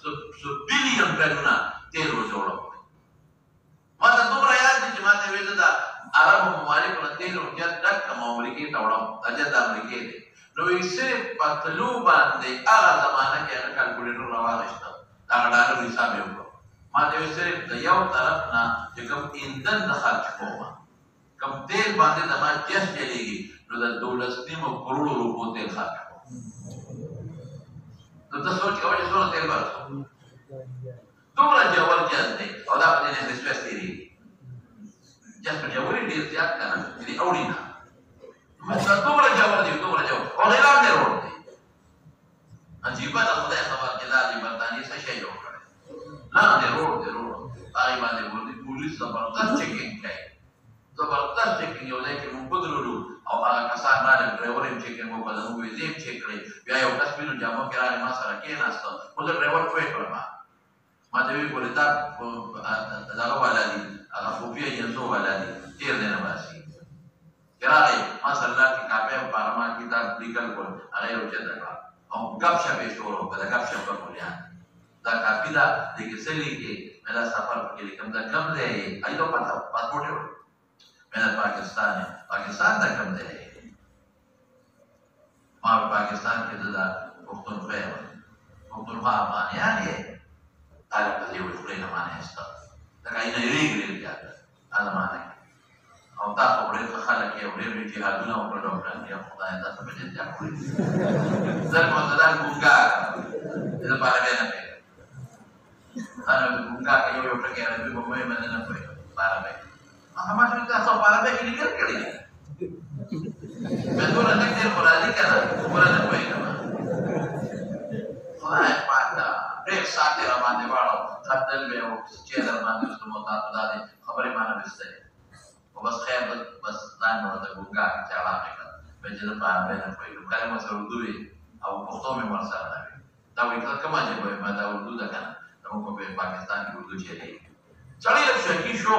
څه بلیون ټنونه تیل وجوړول ما ته دومره یاد دي چې ما ته ویل دا عربو ممالکو نه تیل ورجت ډک کړم او امریکې ته وړم دا جد د امریکې دی نو یې صرف په تلو باندې هغه زمانه کې هغه کالکولیټر راواخیسته هغه ډالر حساب یې وکړ ما ته ویل صرف د یو طرف نه چې کوم ایندن نه خرچ کوم کوم تیل باندې زما جس چلېږي نو د 12.5 کروڑو روپو تیل خرچ کوم نو ته سوچ کوه چې څومره تیل به دومره ژور جز دی او دا په دې نهر سویس تېرېږي جز په ژورې ډېر زیات که نه چې دې اوړي نه دومره ژور دی دومره ژور او غیر لاندې روډ دی عجیبه ده خدای خبر چې دا د برطانیې څه شی جوړ کړی لاندې روډ دی روډ هغې باندې پولیس زبردست چیکینګ کوي زبردست چیکینګ یو ځای کې موږ ودرولو او هغه کسان راغلل ډرایور یې چیکینګ وکړه زموږ ویزې یې چیک کړې بیا یو کس سپینو جامو کې راغی ما سره کېناسته خو زه ډرایور پوه کړم ما ته ویل ګورې دا دغه والا دي هغه خفیه جنسو والا دي تېر دی نه باسي چې راغی ما سره لار کې کاپۍ او پارما کتاب لیکل کول هغه یې اوچته کړه او ګپ شپ یې شروع وکړه د ګپ شپ په بنیاد دا کاپي ده دې کې څه لیکي مې دا سفر پکې لیکم دا کم دی ایدو پته پاسپورټ یې وړي مې دا پاکستان دا کم دی ما په پاکستان کې دا پښتونخوا یم پښتونخوا افغانیان یې هغه په دې وړي خولې نه معنی شته لکه اینه ریږي ډېر زیات هغه معنی او تاسو ډېر ښه خلک یې او ډېر جهادونه وکړل ډاکټران یا خدای تاسو په دې ځای کړی زه معتدل ګونګار دې لپاره به نه پوهېږم انا ګونګار یو یو ټکی راځي په مې باندې نه پوهېږم لپاره به هغه ما چې تاسو لپاره به لیکل کړی مې دونه نه ډېر راځي که نه خبره نه پوهېږم خدای پاک ډېر ساعت یې راباندې واړو خپل به یو چې در باندې اوس نو تاسو دا دې خبرې مانه وستلې او بس خیر بس ځان ورته ګونګار چاړه مې کړه به چې لپاره به نه پوهېږم کله مو سره اردو وي او پښتو مې ورسره نه وي دا وایي ته کومه ژبه وایي ما دا اردو ده که نه زموږ په پاکستان کې اردو چلېږي سړی لږ شکي شو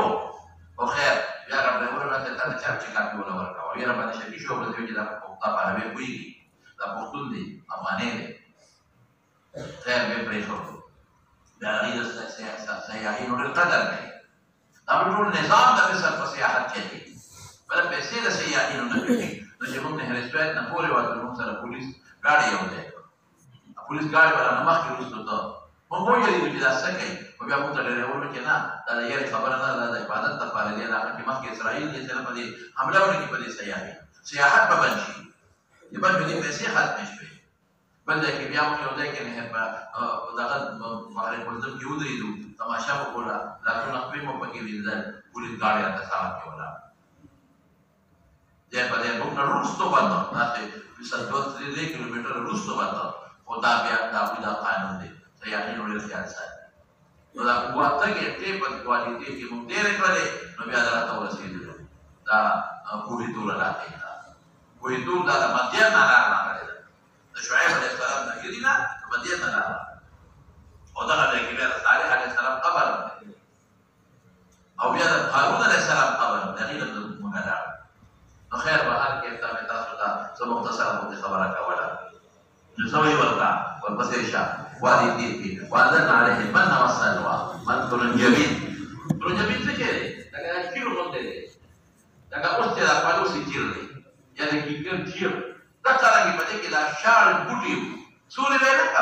او خیر بیا ډرایور راته تا ته چا چې کاپي ونه ورکوه یې راباندې شکي شو ورته وایي چې دا په عربي پوهېږي دا پښتون دی افغاني دی خیر بیا پرېښودو بیا هغې د سیاحینو ډېر قدر کوي دا به ټول نظام د مصر په سیاحت چلېږي بله پیسې د سیاحینو نه کوي نو چې موږ نهر سویس نه پورې وتو موږ سره پولیس ګاډی یو ځای کړو پولیس ګاډی به رانه مخکې وروستو ته موږ وویلېدو چې دا څه کوي خو بیا موږ ته ډرایور وویل چې نه دا د یارې خبره نه ده دا د عبادت لپاره دی دا هغه کې مخکې اسرائیل دې سره په دې حمله وکړي په دې سیاحت به بند شي د بند به دې پیسې ختمې شوې بل ځای کې بیا موږ یو ځای کې نهر په دغه بحر کلزم کې ودرېدو تماشا وکړه لاسونه خپې مو پکې وینځل پولیس ګاډی راته ساحت کې ولاړ دی په دې موږ نه وروستو بنده داسې 2-3 کیلومتره وروستو بنده خو دا بیا دا قانون دی سیاحینو ډېر زیات ساتي نو دا اووه اته ګنټې په کوالټي کې موږ تېرې کړلې نو بیا دا راته ورسېدلو دا کوهي توره راته ده کوهي تور دا د مدین نه لار راغلې ده د شعیب علیه السلام نه هیري نه د مدین نه لار او دغه ځای کې بیا د صالح علیه السلام قبر خبرك ولا نسوي ورقة والبسيشة وادي تيكي وأنزلنا عليه المن والسلوى من ترنجبين سكري لكن كيلو مدري لكن أستاذ قالوا سكري يعني كيلو كيلو ذكر لي بدي كده شعر بودي سوري بينك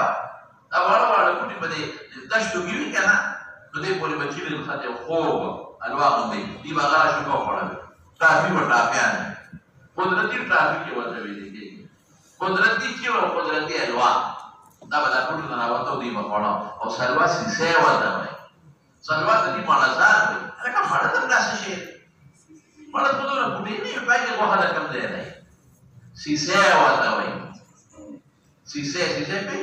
أولا بودي بدي تشتو كيلو كنا بدي بولي بتشيل الخدي خوب الواقع دي بغلا شو كفر تافي وتافيان قدرتي تافي وتافي قدرتي كيلو قدرتي الواقع دا بدا ټول نه راوته دی مخاړه او سلوا سیسه وته وای سلوا د دې مالا ځان دی هغه مړه د داسې شي مړه په دغه بوډۍ نه پای کې واه دا کم دی نه سیسه وته وای سیسه په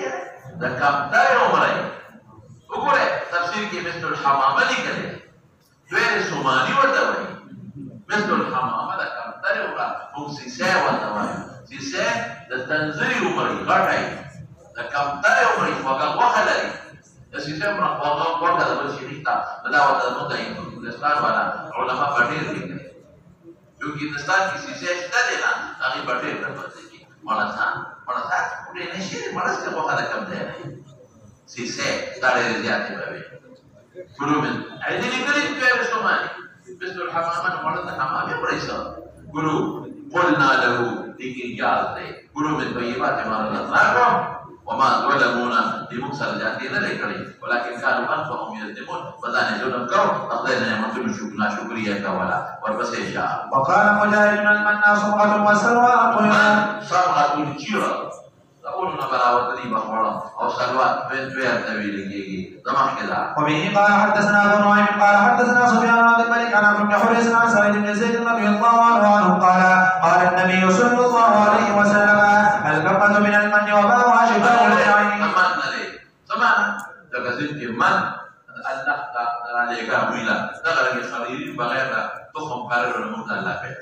دا کم دا یو مړی وګوره تفسیر کې مثل الحمامه لیکلي دوی سومانی وته وای مثل الحمامه دا کم دا یو او سیسه وته وای سیسه د تنزلی عمر غټای da kamtare umri waga wahalari asisem waga waga da bercerita belawa da muda itu Hindustan wala ulama badir ini क्योंकि हिंदुस्तान की सीसे स्टडी ना आगे बढ़े प्रपंची मलासा उन्हें नशे मलास के वक़्त कम दे रहे सीसे स्टडी ज़्यादा बाबे गुरु में ऐसे निकले तो है मुसलमान बिस्तर हमामा मलासा हमामे परेशा गुरु बोलना लहू लेकिन याद दे गुरु में तो ये बात हमारा ना وما ظلمونا بمكسر جاتينا لكري ولكن كانوا أنفهم يظلمون بدأنا ظلم كو أقدرنا يمتون شكرية كولا والبسيشا وقال مجاهد المنى صبغة وسلوى صبغة الجيرة تقولنا براوة دي بخورا أو سلوى بين بير تبيل يجي دماغ كذا وبه قال حدثنا أبو نعيم قال حدثنا سفيان بن عبد الملك عن عمرو بن حريث عن سعيد بن زيد رضي الله عنه قال النبي صلى الله عليه وسلم البقة من المن وباء شفاء للعين سمعنا تكسنت من النخت عليك ويلا نقل الخليل بغير تخم قرر المتلفة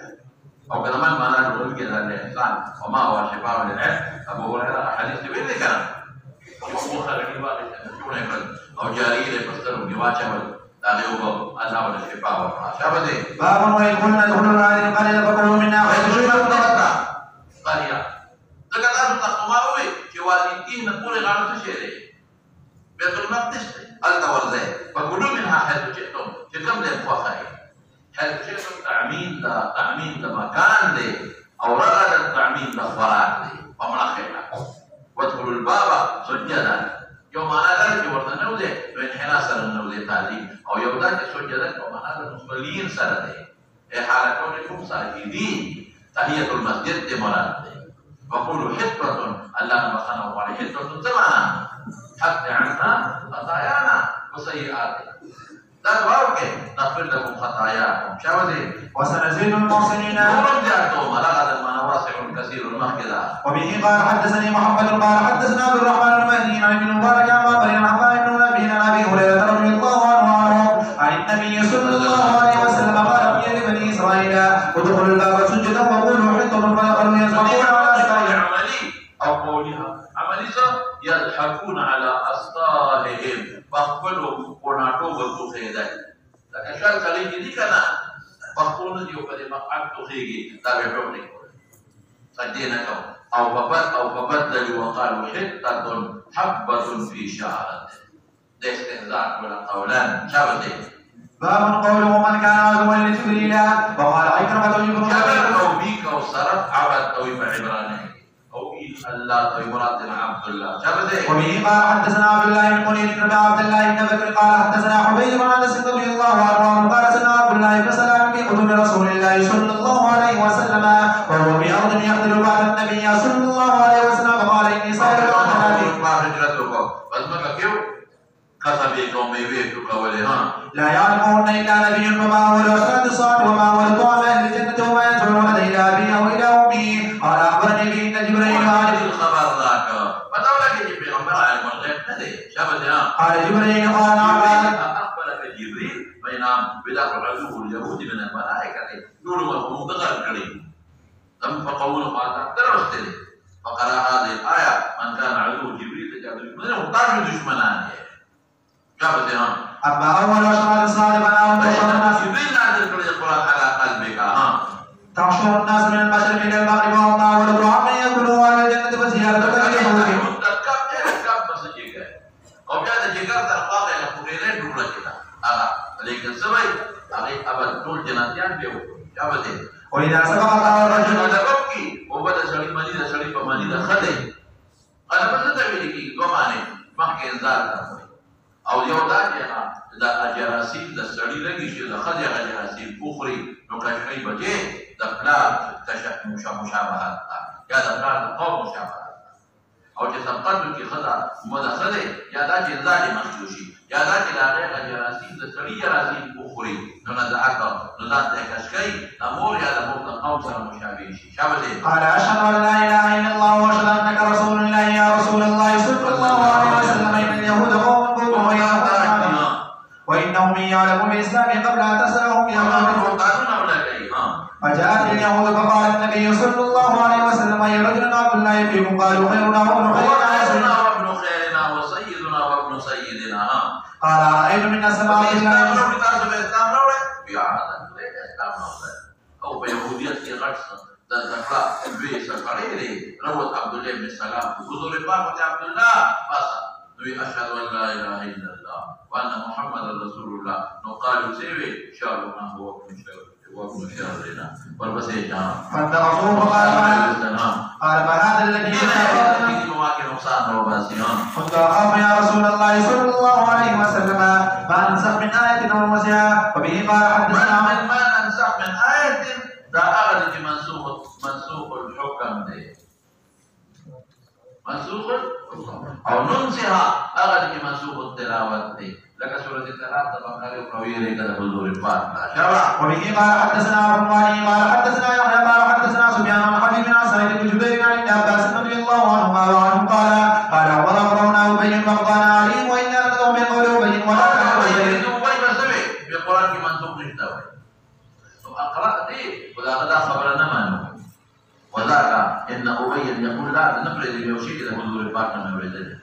أو كمان ما نقول كذا الإنسان وما هو شفاء للعين أبو هريرة حديث بين ذكر أبو هريرة أو جاري لفستر جواشه تغيب الله ولا شفاء ولا شابه باب وإن كنا ندخل هذه القرية فكلوا منها حيث شئتم قرية ذكر أنه تقوموا كوالدين نقول غير تشيري بيت المقدس التورزة فكلوا منها حيث شئتم كم ذي فخري حيث شئتم تعمين ده مكان ده أو رغد التعمين ده فرات ده ومناخينا وادخلوا الباب سجدا يوم أنا ذلك ورد نوده وإنحنا سر النوده تعليم أو يوم ذلك سجدا يوم أنا المصلين سر ده حال كونكم ساجدين تحية المسجد ده مراد ده وقولوا حطة اللهم صنعوا عليه حطة زمانا حتى عنها خطايانا وسيئاتنا دعوك نغفر لكم خطاياكم شاوزي وسنزيد المحسنين ورجعتم لقد المعنى واسع كثير المهجدة وبه قال حدثني محمد قال حدثنا عبد الرحمن المهدي عن ابن مبارك عن عمر بن عباس بن نبي عن ابي هريره رضي الله عنه عن النبي صلى الله عليه وسلم قال في بني اسرائيل ادخلوا الباب سجدا وقولوا حطة فدخلوا يسبحون على عملي او قولها عملي يضحكون على أسطالهم فاقبلوا قناطو بتوخيدا لكن شال خليجي دي كنا فاقبلوا دي وقد مقعد توخيجي تابعوني سجينا كو أو فبدلوا وقالوا حتة حبة في شعرة ده استهزاء ولا قولان شابتين باب قوله من كان عدوا لجبريل وقال عكرمة بن جبل أو بيك أو صرف عبد أو عبراني أو الله طيبرات عبد الله شابتين وبه قال حدثنا عبد الله بن منير بن عبد الله بن بكر قال حدثنا حبيب بن انس رضي الله عنه قال سمع عبد الله بن سلام في قدوم رسول الله صلى الله عليه وسلم وهو بأرض يقتل بعد النبي صلى الله عليه وسلم فقال إني سائر ما هجرتكم فاسمك كيف كسبكم بيبيتك ولها لا يعلمون إلا نبي وما هو الأسرة الصالح وما هو الطعام أهل الجنة وما يدعون إلى أبي أو إلى أمي قال أخبرني به إن جبريل الخبر ذاك فتولى جبريل أمر علم الغيب هذه شبه قال جبريل قال أخبرك جبريل بينام بدأ العدو اليهود من الملائكة يقولوا مفهوم تغير كريم لم فقولوا ما تقدروا فقرأ هذه الآية من كان عدو جبريل جبريل من محتاج دشمنان أما أول أشهر صالحا أو تحشر الناس جبريل نازل كل القرآن على قلبك تحشر الناس من المشرق إلى المغرب والله والطعام يأكلوا أهل الجنة kita. Lekin sebab hari abad tul jenatian dia apa dia? وإذا سبق قال الرجل Ada koki, obat asal mani asal pemani dah khade. Ada benda tak boleh kau mana? Makin zat. Au dia dah dia dah ajarasi dah sari lagi sih dah khade ajarasi bukhari nukashai baje dah plan kashaf musyabahat. Ya dah plan qawm musyabahat. Au dia sampai tu khada mada khade ya dah zat makhsusi. Ya dah dia ajarasi dah sari ajarasi bukhari nunazaka nunazak kashkai amor ya dah bukan qawm sara musyabihi. Syabadi. قال أشهد أن لا إله إلا الله وأشهد أنك رسول الله يا رسول الله صلى الله عليه وسلم إن اليهود قوم بوم وإنهم يعلمون الإسلام قبل أن تسألهم يوم فجاءت اليهود فقال النبي صلى الله عليه وسلم أي رجل عبد الله فيكم قالوا خيرنا وابن خيرنا وابن خيرنا وسيدنا وابن سيدنا قال أرأيت من أسماء الله أو بيهودية غرسة تذكر بيس قريري روت عبد الله بن سلام حضور بابا عبد الله فاسا نبي أشهد أن لا إله إلا الله وأن محمد رسول الله نقال سيوي شارنا هو وابن شارنا والبسيطة فانتقصوه قال فهذا الذي كنت أخاف يا رسول الله صلى الله عليه وسلم ما ننسخ من آية أو نسيها وبه قال حدثنا ما ننسخ من آية دا أغلق منسوخ الحكم دي منسوخ أو ننسها أغلق منسوخ التلاوة دي لك سورة التلاوة بقال وقويري كذا حضور الفاتحة شرع وبه قال حدثنا أبو المالي قال حدثنا يحيى قال حدثنا سفيان عن حبيب بن سعيد بن جبير عن ابن عباس رضي الله عنهما قال وضربنا أبي فقال علي وإنا ندعو من قول أبي ولا أبي بسوي بقرآن منسوخ نشتوي أقرأ دي ولا غدا خبرنا ما وذاك إن أبي يقول لا نفرد بيوشي إذا حضور الفاتحة من ولده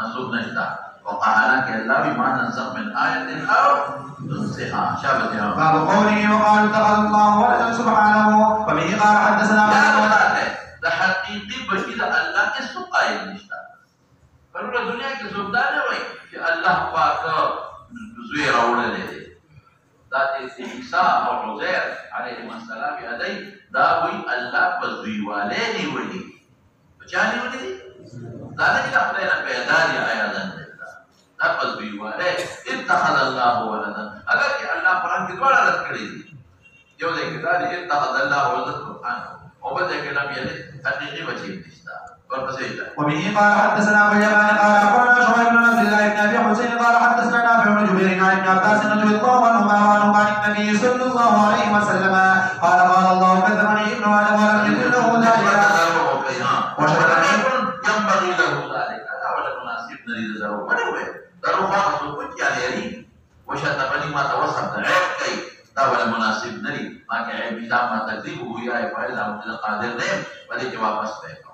منسوخ نشتا وقال لك الله ما ننسخ من آية أو ننسخها شابت يا رب باب قوله وقال اتخذ الله ولدا سبحانه وبه قال حدثنا ده حقيقي بشيء الله كسو قائل نشتا فلولا دنيا كسو دانا وي في الله پاک زوير أولده ذات عيسى أو عزير عليه السلام هدي دا وي الله بزوي واليني ولي بچاني ولي ذات كده خلينا بيداري آيادن نفذ بيوالي اتخذ الله ولدا اگر کہ اللہ قرآن کی دوڑا رد کری دی جو دے کتاری اتخذ اللہ ولدا قرآن وبدأ كلام يلد حقيقي وجيب نشتا وبه قال حدثنا ابو اليمان قال اخبرنا شعيب بن عبد الله بن ابي حسين قال حدثنا نافع بن جبير عن ابن عباس رضي الله عنهما عن النبي صلى الله عليه وسلم قال قال الله كذبني ابن ادم ولم يكن له ذلك وشهد ينبغي له ذلك ولا مناسب نريد ذلك Lalu kau sebut yang ini, wajah tapani mata wasap dan kay tawala munasib nari, maka ay bisa mata dibu ya ay file dalam tidak kader nem, balik jawab pas mereka.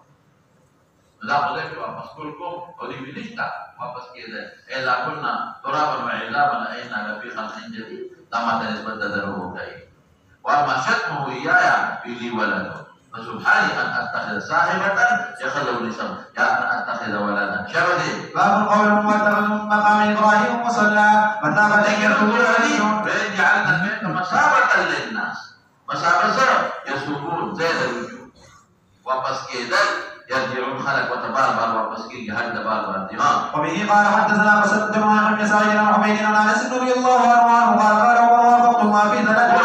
Sudah boleh jawab pas kulkum, oleh minista, wapas kita. Lakunna turaban wa ilaban ayna lafi khalqin jadi, tamat dari sebentar daruh kay. Wa masyadmu iyaya pilih waladu. فسبحاني أن أتخذ صاحبة يخلو لسان يا أن أتخذ ولدا شبدي باب قول واتخذ مقام إبراهيم مصلى مثابة يقول علي فإن جعلنا البيت مثابة للناس مثابة سبب يسوقون زي الوجود وبس كده يرجعون خلق وتباربر وبس كده هل تباربر الدماغ وبه قال حدثنا مسدد عن ابن سعيد عن حميد عن أنس رضي الله عنه قال قال عمر وافقت الله في ثلاث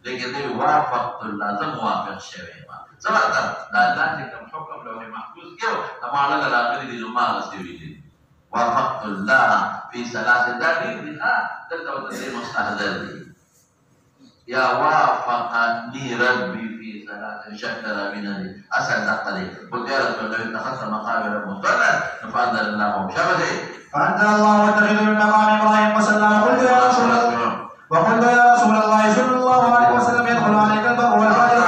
लेकिन ये वाफक़तुल्लाह तो मुवाफ़िक़ शवे मा ज़बरदस्त अल्लाह ने कम हुक्म लो है महफूज क्यों तमाला ला आखिरी दिन मा गस्ती वाफक़तुल्लाह fi salat dalil tentu tadi mustahdzar ya wafaqani rabbi fi salat syakara minani asal taqali budirat bil takhassa maqabir mutalla fadal Allah shabadi فأنزل الله واتخذوا من مقام إبراهيم وسلم قلت يا رسول الله وقلت يا رسول الله صلى الله عليه وسلم يدخل عليك البر والفجر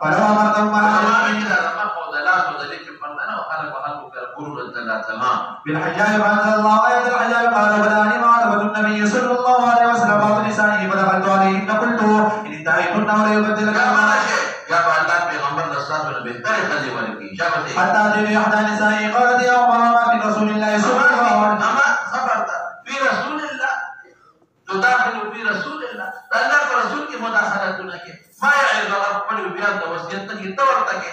فلو أمرتهم بالحجاب فأنزل الله آية الحجاب قال بدأني معرفة النبي صلى الله عليه وسلم بعض نسائه فدخلت عليهن قلت إن إنه ليبدل كما شيء يا الله بيغمبر الصلاة بهتر خلي ولكي شابتي حتى أتي إحدى نسائه قالت يا عمر ما في رسول الله صلى الله عليه وسلم أما خبرت في رسول الله تداخل في رسول الله الله رسول کی مداخلتنا کے ما يعرض أقبل بيان توسيتك تورتك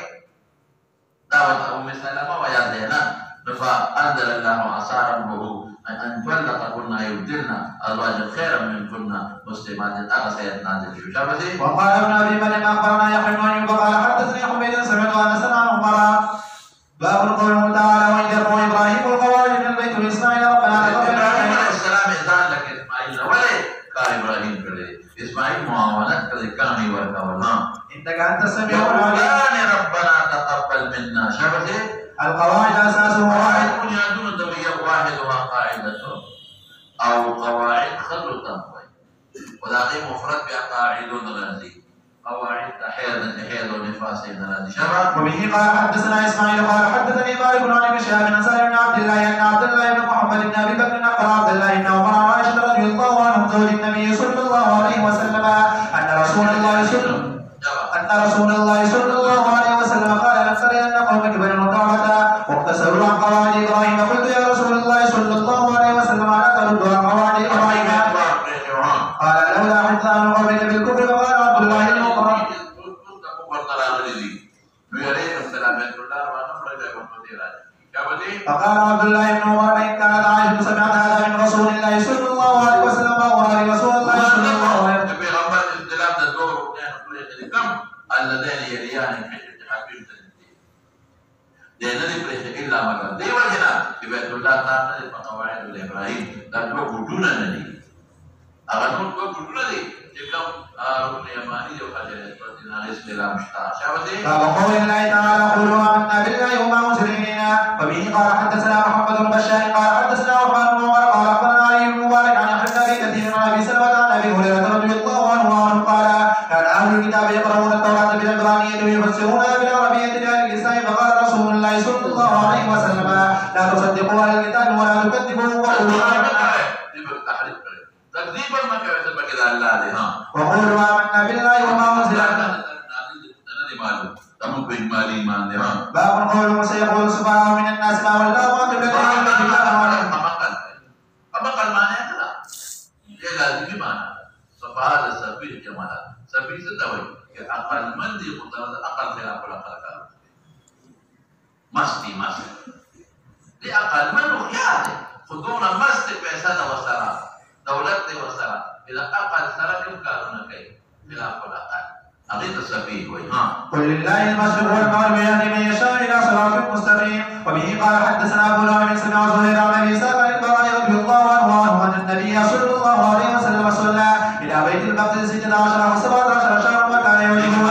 دعوة أم سلمة ويادينا فأنزل الله عسى ربه أن طلقكن يبدلن أزواجا خيرا منكن مسلمات أغسيت نازل في شابتي. وقال ابن أبي مريم أخبرنا يحيى بن أيوب قال حدثني حميد سمعت أنس عن عمر باب قوله تعالى وإذ يرفع إبراهيم القواعد من البيت وإسماعيل ربنا تقبل إبراهيم عليه السلام إذان لك إسماعيل ولي قال إبراهيم كله إسماعيل معاونات كله كامي وركاونا إنك أنت السميع العليم ربنا تقبل منا شابتي. القواعد أساسها واحد بنيادون دولية واحدها قاعدته أو قواعد خلطة ولكن مفرد بقاعدون غازي قواعد حيض ونفاس غازي شباب. وبه قال حدثنا إسماعيل قال حدثني مالك بن أبي شهاب بن سالم بن عبد الله أن عبد الله بن محمد بن أبي بكر أخبر عبد الله بن عمر عن عائشة رضي الله عنهم زوج النبي صلى الله عليه وسلم أن رسول الله صلى الله عليه وسلم قال لنفتري أن قومك بنوا الكعبة واقتصروا عن قواعد إبراهيم قلت يا رسول الله صلى الله عليه وسلم ألا تردوا عن قواعد إبراهيم قال لولا حفظان قومك بالكفر فقال عبد الله بن عمر فقال عبد الله بن عمر إن كانت عائشة سمعت هذا من رسول الله صلى الله عليه وسلم وأمر رسول الله صلى الله عليه وسلم الذين يليان حجة حبيب لأنني بريش إلا مرة دي وجهنا ببيت الله تعالى قواعد الإبراهيم لأنه وجودنا ندي أغنون وجودنا دي تلكم ركن يماني وخجل إسرائيل اسم الله مشتاق شابتي. فبقول الله تعالى قولوا آمنا بالله وما أنزل إلينا. وبه قال حدثنا محمد بن بشار قال حدثنا عثمان بن عمر قال أخبرنا علي بن مبارك عن أحد أبي كثير عن أبي سلمة عن أبي هريرة رضي الله عنه قال كان أهل الكتاب يقرؤون التوراة بالعبرانية ويفسرونها بالعربية لأهل الإسلام فقال رسول الله صلى الله عليه وسلم لا تصدقوا أهل الكتاب ولا تكذبوا وقولوا آمنا تكذيبا ما كان يسبب كذا الله دي ها وقولوا آمنا بالله وما أنزل باب قوله سيقول السفهاء من الناس ما ولاهم عن قبلتهم التي كانوا عليها. apa kalmanya adalah dia lagi gimana safar sabil jamalah sabil setawi akal mandi utara akal saya akal masti di akal manusia khuduna masti pesana wasara dawlat wasara ila akal sarakim karuna kai bila akal هذه السبيل قل لله المشرق والمغرب يهدي من يشاء الى صراط مستقيم. وبه قال حدثنا ابو نعيم سمع زهير عن ابي سلمة البراء رضي الله عنه ان النبي صلى الله عليه وسلم صلى الى بيت المقدس 16 و17 شهرا وكان يوجبه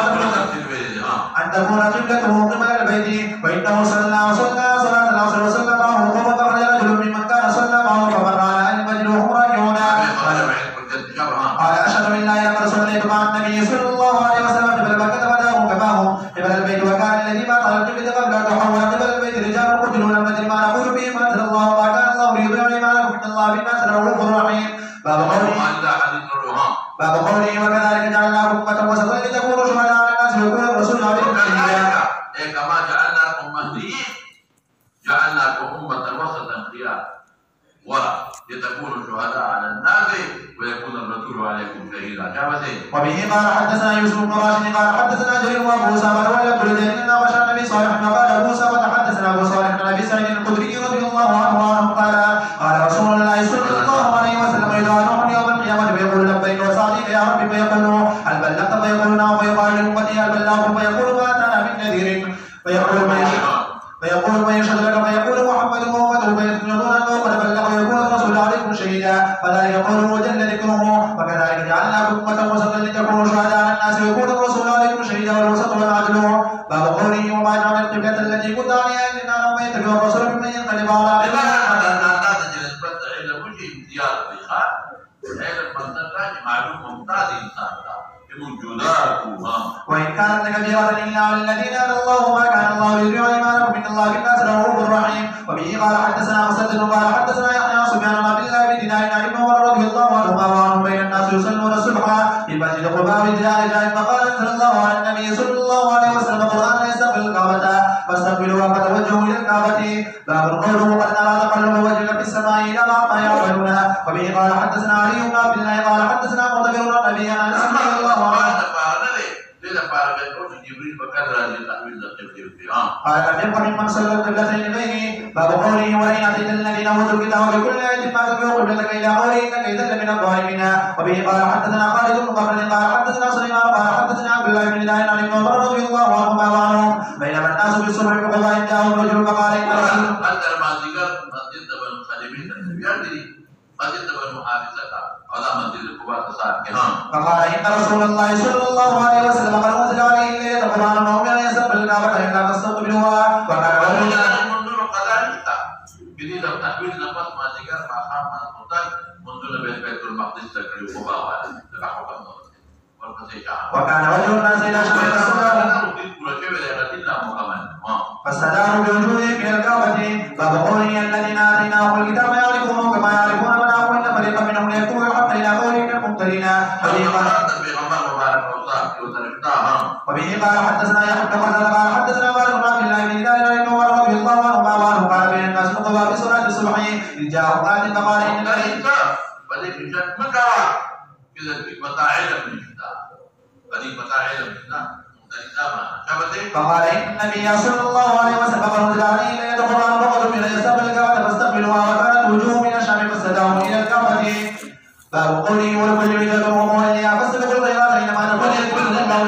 ان تكون قبلته قبل البيت وانه صلى صلاه العصر وصلى معه قوم فخرج رجل ممن كان صلى معه فمر على اهل المسجد وهم راكعون قال اشهد ان لا اله الا الله صليت مع النبي صلى الله عليه وسلم قبل مكة وداه كفاه قبل البيت وكان الذي مات على القبلة قبل ان تحول قبل البيت رجال قتلوا لم ندري ما نقول به ما انزل الله ما كان الله ليضيع ايمانكم ان الله بما انزل رؤوف رحيم. باب قوله وكذلك جعلناكم أمة وسطا لتكونوا شهداء على الناس ويكون الرسول عليكم شهيدا. كما جعلناكم مهديين جعلناكم أمة وسطا خيارا ولتكونوا شهداء على الناس ويكون الرسول عليكم شهيدا. وبه قال حدثنا يوسف بن راشد قال حدثنا جرير وابو اسامه ولد لجرير انما بشر النبي صالح فقال ابو اسامه حدثنا ابو صالح عن ابي سعيد الخدري رضي الله عنه قال رسول الله صلى الله عليه وسلم اذا نوح يوم القيامه فيقول لبيك وسعديك يا رب فيقول هل بلغت فيقول نعم فيقال لامتي هل بلغت فيقول ما اتانا من نذير فيقول من يشهد لك فيقول محمد وامته فيسجدون له قد بلغ ويكون الرسول عليكم شهيدا. فذلك قوله جل ذكره وكذلك جعلناكم امه وسطا لتكونوا شهداء على الناس ويكون الرسول عليكم شهيدا والوسط والعدل. باب قوله وما جعل القبله التي كنت عليها الا من يتبع الرسول ممن ينقلب على وإن كانت لكبيرة إلا على الذين هدى الله ما كان الله ليضيع إيمانكم إن الله بالناس رؤوف رحيم. وبه قال حدثنا مسدد قال حدثنا يحيى عن سفيان عن عبد الله بن دينار عن ابن عمر رضي الله عنهما وعنهم بين الناس والناس يصلون الصبح في مسجد قباء بالجاهل فقال صلى الله على النبي صلى الله عليه وسلم القرآن يستقبل الكعبة فاستقبلوها فتوجهوا إلى الكعبة. باب قوله قد نرى تقلب وجهك في السماء إلى ما يعملون. وبه قال حدثنا علي بن عبد الله قال حدثنا معتمر عن أبي أنس رضي الله عنه قال لم يبق ممن صلى القبلتين غيري. باب قوله ولئن اتيت الذين اوتوا الكتاب بكل آية ما تتبعوا قبلتك الى قوله انك اذا لمن الظالمين. وبه قال حدثنا خالد بن مخلد قال حدثنا سليمان قال حدثنا عبد الله بن داين عن ابن عمر رضي الله عنهما وعنهم بينما الناس بالصبح بقضاء جاءهم رجل فقال ان رسول فقال إن رسول الله صلى الله عليه وسلم قد أنزل عليه الليلة القرآن وهم لا يستقبل الكعبة إلا تستقبلوها. وكان وكان وجه الناس إلى شمال السماء فاستداروا بوجوههم إلى الكعبة. باب قوله الذين آتيناهم الكتاب يعرفونه كما يعرفون أبناءهم إن فريقا منهم ليكتمون الحق إلى قوله من الممترين. وبه قال حدثنا يحيى بن قال حدثنا مالك بن عبد الله بن دينار بن عمر رضي الله عنهما وعنه قال بين الناس القضاء بصلاة الصبح إذ جاءهم آت فقال إن فقال إن النبي صلى الله عليه وسلم قد أنزل عليه ليلة القرآن فقدوا إلى يستقبل الكعبة فاستقبلوها وكانت وجوههم إلى الشام فاستداروا إلى الكعبة. باب قوله ولكل وجهة وموليها فاستبقوا الخيرات أينما تكونوا يدخل الله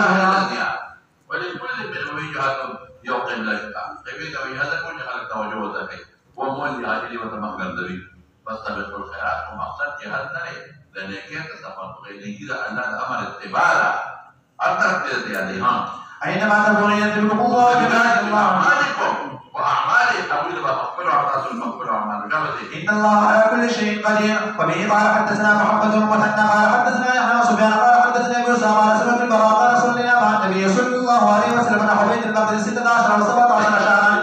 ولكل من وجهة يوقن لك كيف وجهتك وجهتك وجهتك وموليها إلي وتمخر ذبي فاستبقوا الخيرات ومقصد جهتنا لأنك تستفاد غير كذا أن الأمر اتباعا أكثر كذا عليها أينما تكونوا يدخلكم الله بما الله أعمالكم وأعمالي أقول بمغفر عطاس المغفر أعمال إن الله على كل شيء قدير. وبه قال حدثنا محمد بن مثنى قال حدثنا يحيى سفيان قال حدثنا ابن أسامة قال سمعت البراء قال صلينا مع النبي صلى الله عليه وسلم نحو بيت المقدس 16 و 17 شهرا.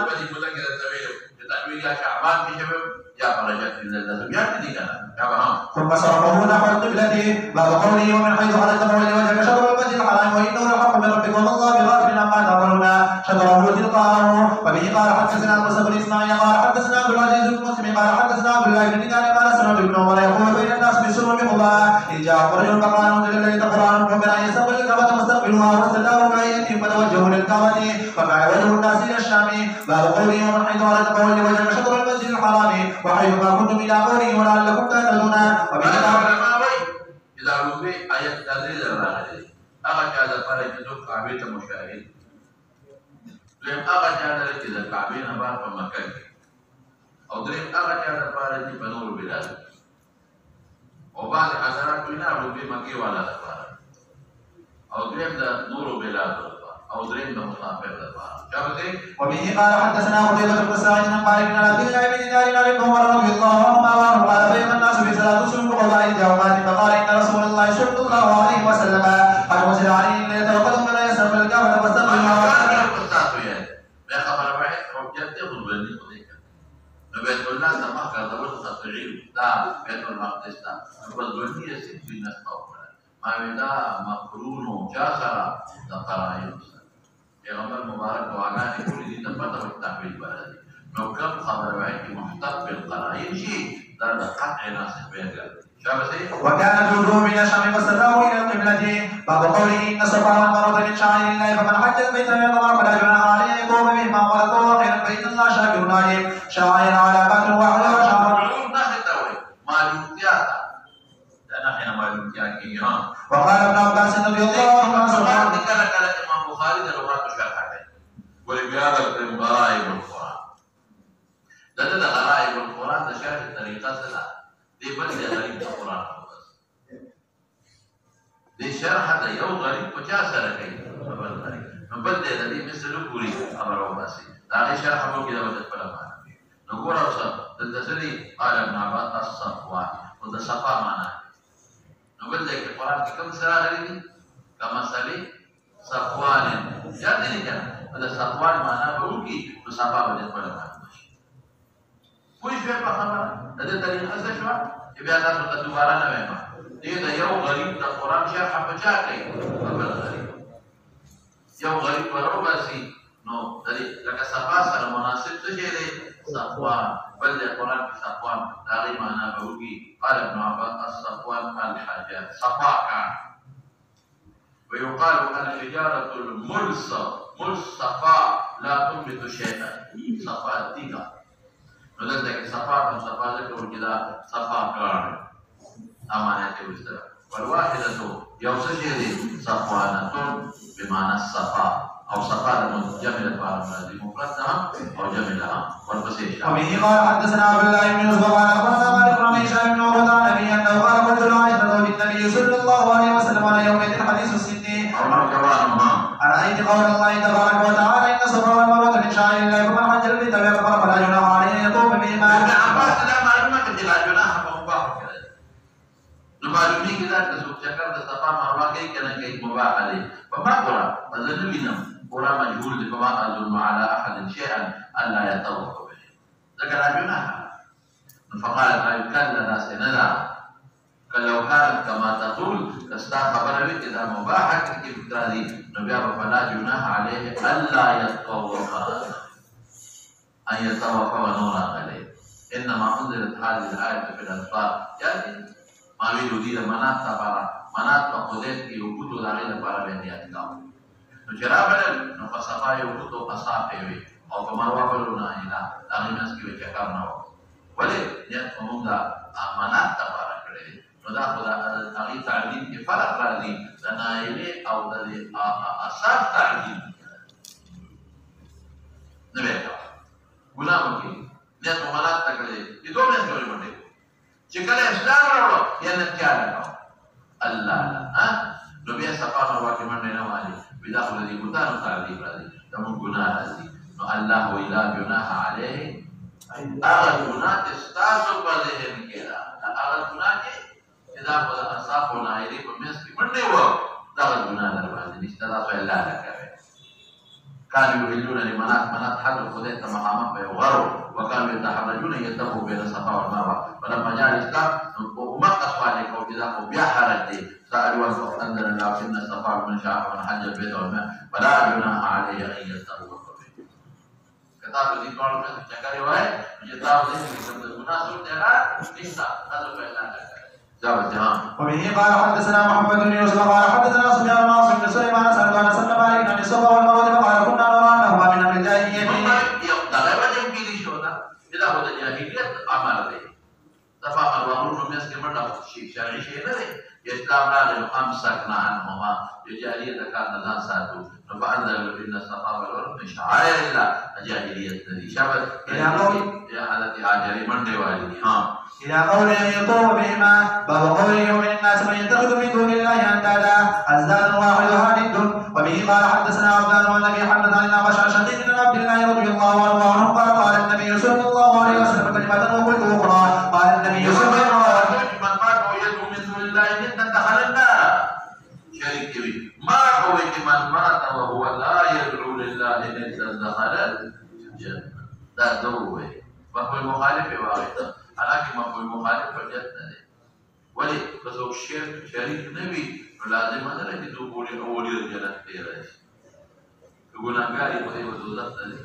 ثم صرفه نحو القبلة. باب قوله ومن حيث خرجت فولي وجهك شطر المسجد الحرام وإنه الحق من ربك وما الله بغافل عما تعملون شطره تلقاه. وبه قال حدثنا موسى بن إسماعيل قال حدثنا عبد العزيز بن مسلم قال حدثنا عبد الله بن دينار قال سمعت ابن عمر يقول بين الناس بسر بقباء إذ جاءهم رجل فقال انزل الليلة القرآن ومن أن يستقبل الكعبة فاستقبلوها واستداروا بأيديهم فتوجهوا للكعبة وكان وجه الناس إلى الشام. باب قوله ومن حيث خرجت فولي وجهك شطر المسجد الحرام وحيث ما كنتم إلى قوله ولعلكم تهتدون. إذا ربي آيات تدريد الرجل أغا جاد فارج ذوق كعبية مشاهد لأن أغا جاد لك إذا الكعبين أبار فمكان أو دريم أغا جاد فارج بنور بلاد وبعض حسرات بنا ربي مكي ولا دفار أو دريم ده نور بلاد أو دريم ده مصافر دفار. وبه قال حدثنا قتيبة بن سعيد عن مالك بن عبد الله بن دينار عن ابن عمر رضي الله عنهما وعنه قال بين الناس بصلاة الصبح وقضاء الجومات فقال إن رسول الله صلى الله عليه وسلم قد أنزل عليه الليلة وقد أمر يستقبل الكعبة فاستقبلوها. ما خبر واحد حجته بالبني قضيك بيت الله سماه كذا تطعيم دا بيت المقدس دا بالبني يسيب في الناس طولا ما بدا مقرون وجاسرة تقرأ پیغمبر مبارک وعلاني كل دي تبتا والتحويل بلدي لو كم خبر وعيك محتط بالقرائن شيء ده قطع ناصر بيها وكان الوجوه من الشام فاستداروا الى القبلة. باب قوله ان الصفا والمروة من شعائر الله فمن حج البيت من يطلع فلا جناح عليه ان يقوم بهما ولا طوى خيرا بيت الله شاكر عليم شعائر علاقات واحدة وشعائر وقال ابن عباس رضي الله عنه ولبهذا غرائب القرآن ده غرائب القرآن ده شاهد الطريقة سلا دي بدي غريب القرآن دي شرح ده يو غريب وجاسر كي من بدي دي مثل كوري أمر وباسي ده شرح مو كده بدت فلا معنا نقول أوصل ده تسلي قال ابن عباس الصفوان وده صفا معنا نقول لك القرآن كم سلا غريب كما سلي صفوان يعني كده ada satuan mana berugi bersama banyak pada manusia. Puis siapa kamera? Ada tadi asal siapa? Ibu atas satu barang memang. دې د یو غریب د قرآن شرح په چا کوي بل غریب یو غریب ورو باسي نو د دې لکه صفا سره مناسب څه شی دی صفوان بل د قرآن کې صفوان د هغې معنا به وکړي قال ابن عباس الصفوان الحاجات صفا کان ويقال الحجارة الملصفة لا تنبت شيئا صفا تيغا نو دلته کې صفا او صفا ذکر کې دا صفا کان امانت وسته والواحدة یو څه شی دی صفوانة بمعنى الصفا او صفا جمع الفارم مفردها او جمعها والبسيط وبه قال حدثنا عبد الله بن يوسف قال اخبرنا مالك بن هشام بن عروه عن ابي انه قال قلت لعائشه زوج النبي صلى الله عليه وسلم على يومئذ حديث السن ارايت قول الله تبارك وتعالى ان الصفا والمروه من شعائر الله فمن حج البيت ويكفر فلا جناح عليه ان يطوف بهما. ابن عباس لا معلومه لا جناح فمباح كذا نمالومي كذا تسوق شكر الصفا مروه كي كان كي مباح عليه فما قرا فذنبنا قرا مجهول فما اظن على احد شيئا الا يطوف به ذكر جناح فقالت لا يكلنا سندا لو كانت كما تقول تستا خبر بك اذا مباحه كيف ترى نبي فلا جناح عليه الا يطوف ان يطوف ونورا عليه انما انزلت هذه الايه في الاطفال يعني ما يريد منات تبارا منات تقودت کی وجود داخل پر بیانات کا جرابل نفصفا وجود اصافه وي او کمروا بلونا الى دغمس کی وچکار نو ولې یفهمون دا منات تبارا کړي نو دا خدا هغه تعلیم کې فرق راځي د نایله او د اصاف تعلیم نه ویل ګناه وکړي نه ته منات تکړه دي دوه نه جوړې باندې چې کله اسلام راوړو یا نه تیار کړو الله ها نو بیا صفا مروه باندې نه وایي بداخل دي ګناه تعلیم راځي تمون ګناه راځي نو الله ویلا جناح علیه اغه ګناه استاسو په ذهن کې دا اغه ګناه کې اذا په اصحاب او نایری په مېس کې باندې و دا ګناه در باندې نشته دا په الله راکوي كانوا يحلون لمنات حد خدای ته مقامات په غرو وكانوا يتحرجون يتقوا بين الصفا والمروه فلما جاء الاسلام وما قصوا عليك وجزاك بها حرج دي سالوا فانزل الله ان الصفا من شعب من حج البيت والماء فلا جناح عليه ان يتطوف به كتاب دي قال میں چکرے ہوئے یہ کتاب دے کہ مناسب جگہ نشتا هذا اعلان وبه قال حدثنا محمد بن يوسف قال حدثنا سفيان بن عاصم بن سليمان سألت عن سلم مالك عن الصفا والمروة فقال كنا نرى انهما من امر الجاهلية. إذا هو الجاهلية أعمال ذي صفا مروة من مسك مرة شيء شرعي شيء ذي إسلام لا أمسكنا عنهما الجاهلية كان نزان ساتو فأنزل إن الصفا والمروة من شعائر الله الجاهلية الذي شبت إلى التي هاجري من دوالي إلى قول أن يطوف بهما باب قوله ومن الناس من يتخذ من دون الله أندادا أزداد واحدها ند. وبه قال حدثنا عبدان والنبي حدث عن الأعمش عن شقيق بن عبد الله رضي الله عنه قال قال النبي صلى الله عليه وسلم كلمة وقلت أخرى قال النبي صلى الله عليه وسلم من مات ويده من دون الله جدا دخل النار شريك به ما هو من مات وهو لا يدعو لله إلا دخل الجنة لا ضروره وهو المخالف واحد حالانکہ مفہوم مخالف وجد نہ دے ولی بس وہ شریک نبی لازم نہ رہے کہ تو بولی اولی جنت دے رہے گناہگاری کو وہ دوزخ نہ دے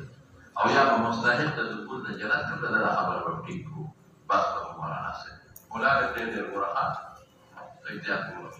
او یا مستحق دخول جنت کا بدل خبر ورٹی کو بس پر مولانا سے مولانا دے دے ورحا اجازت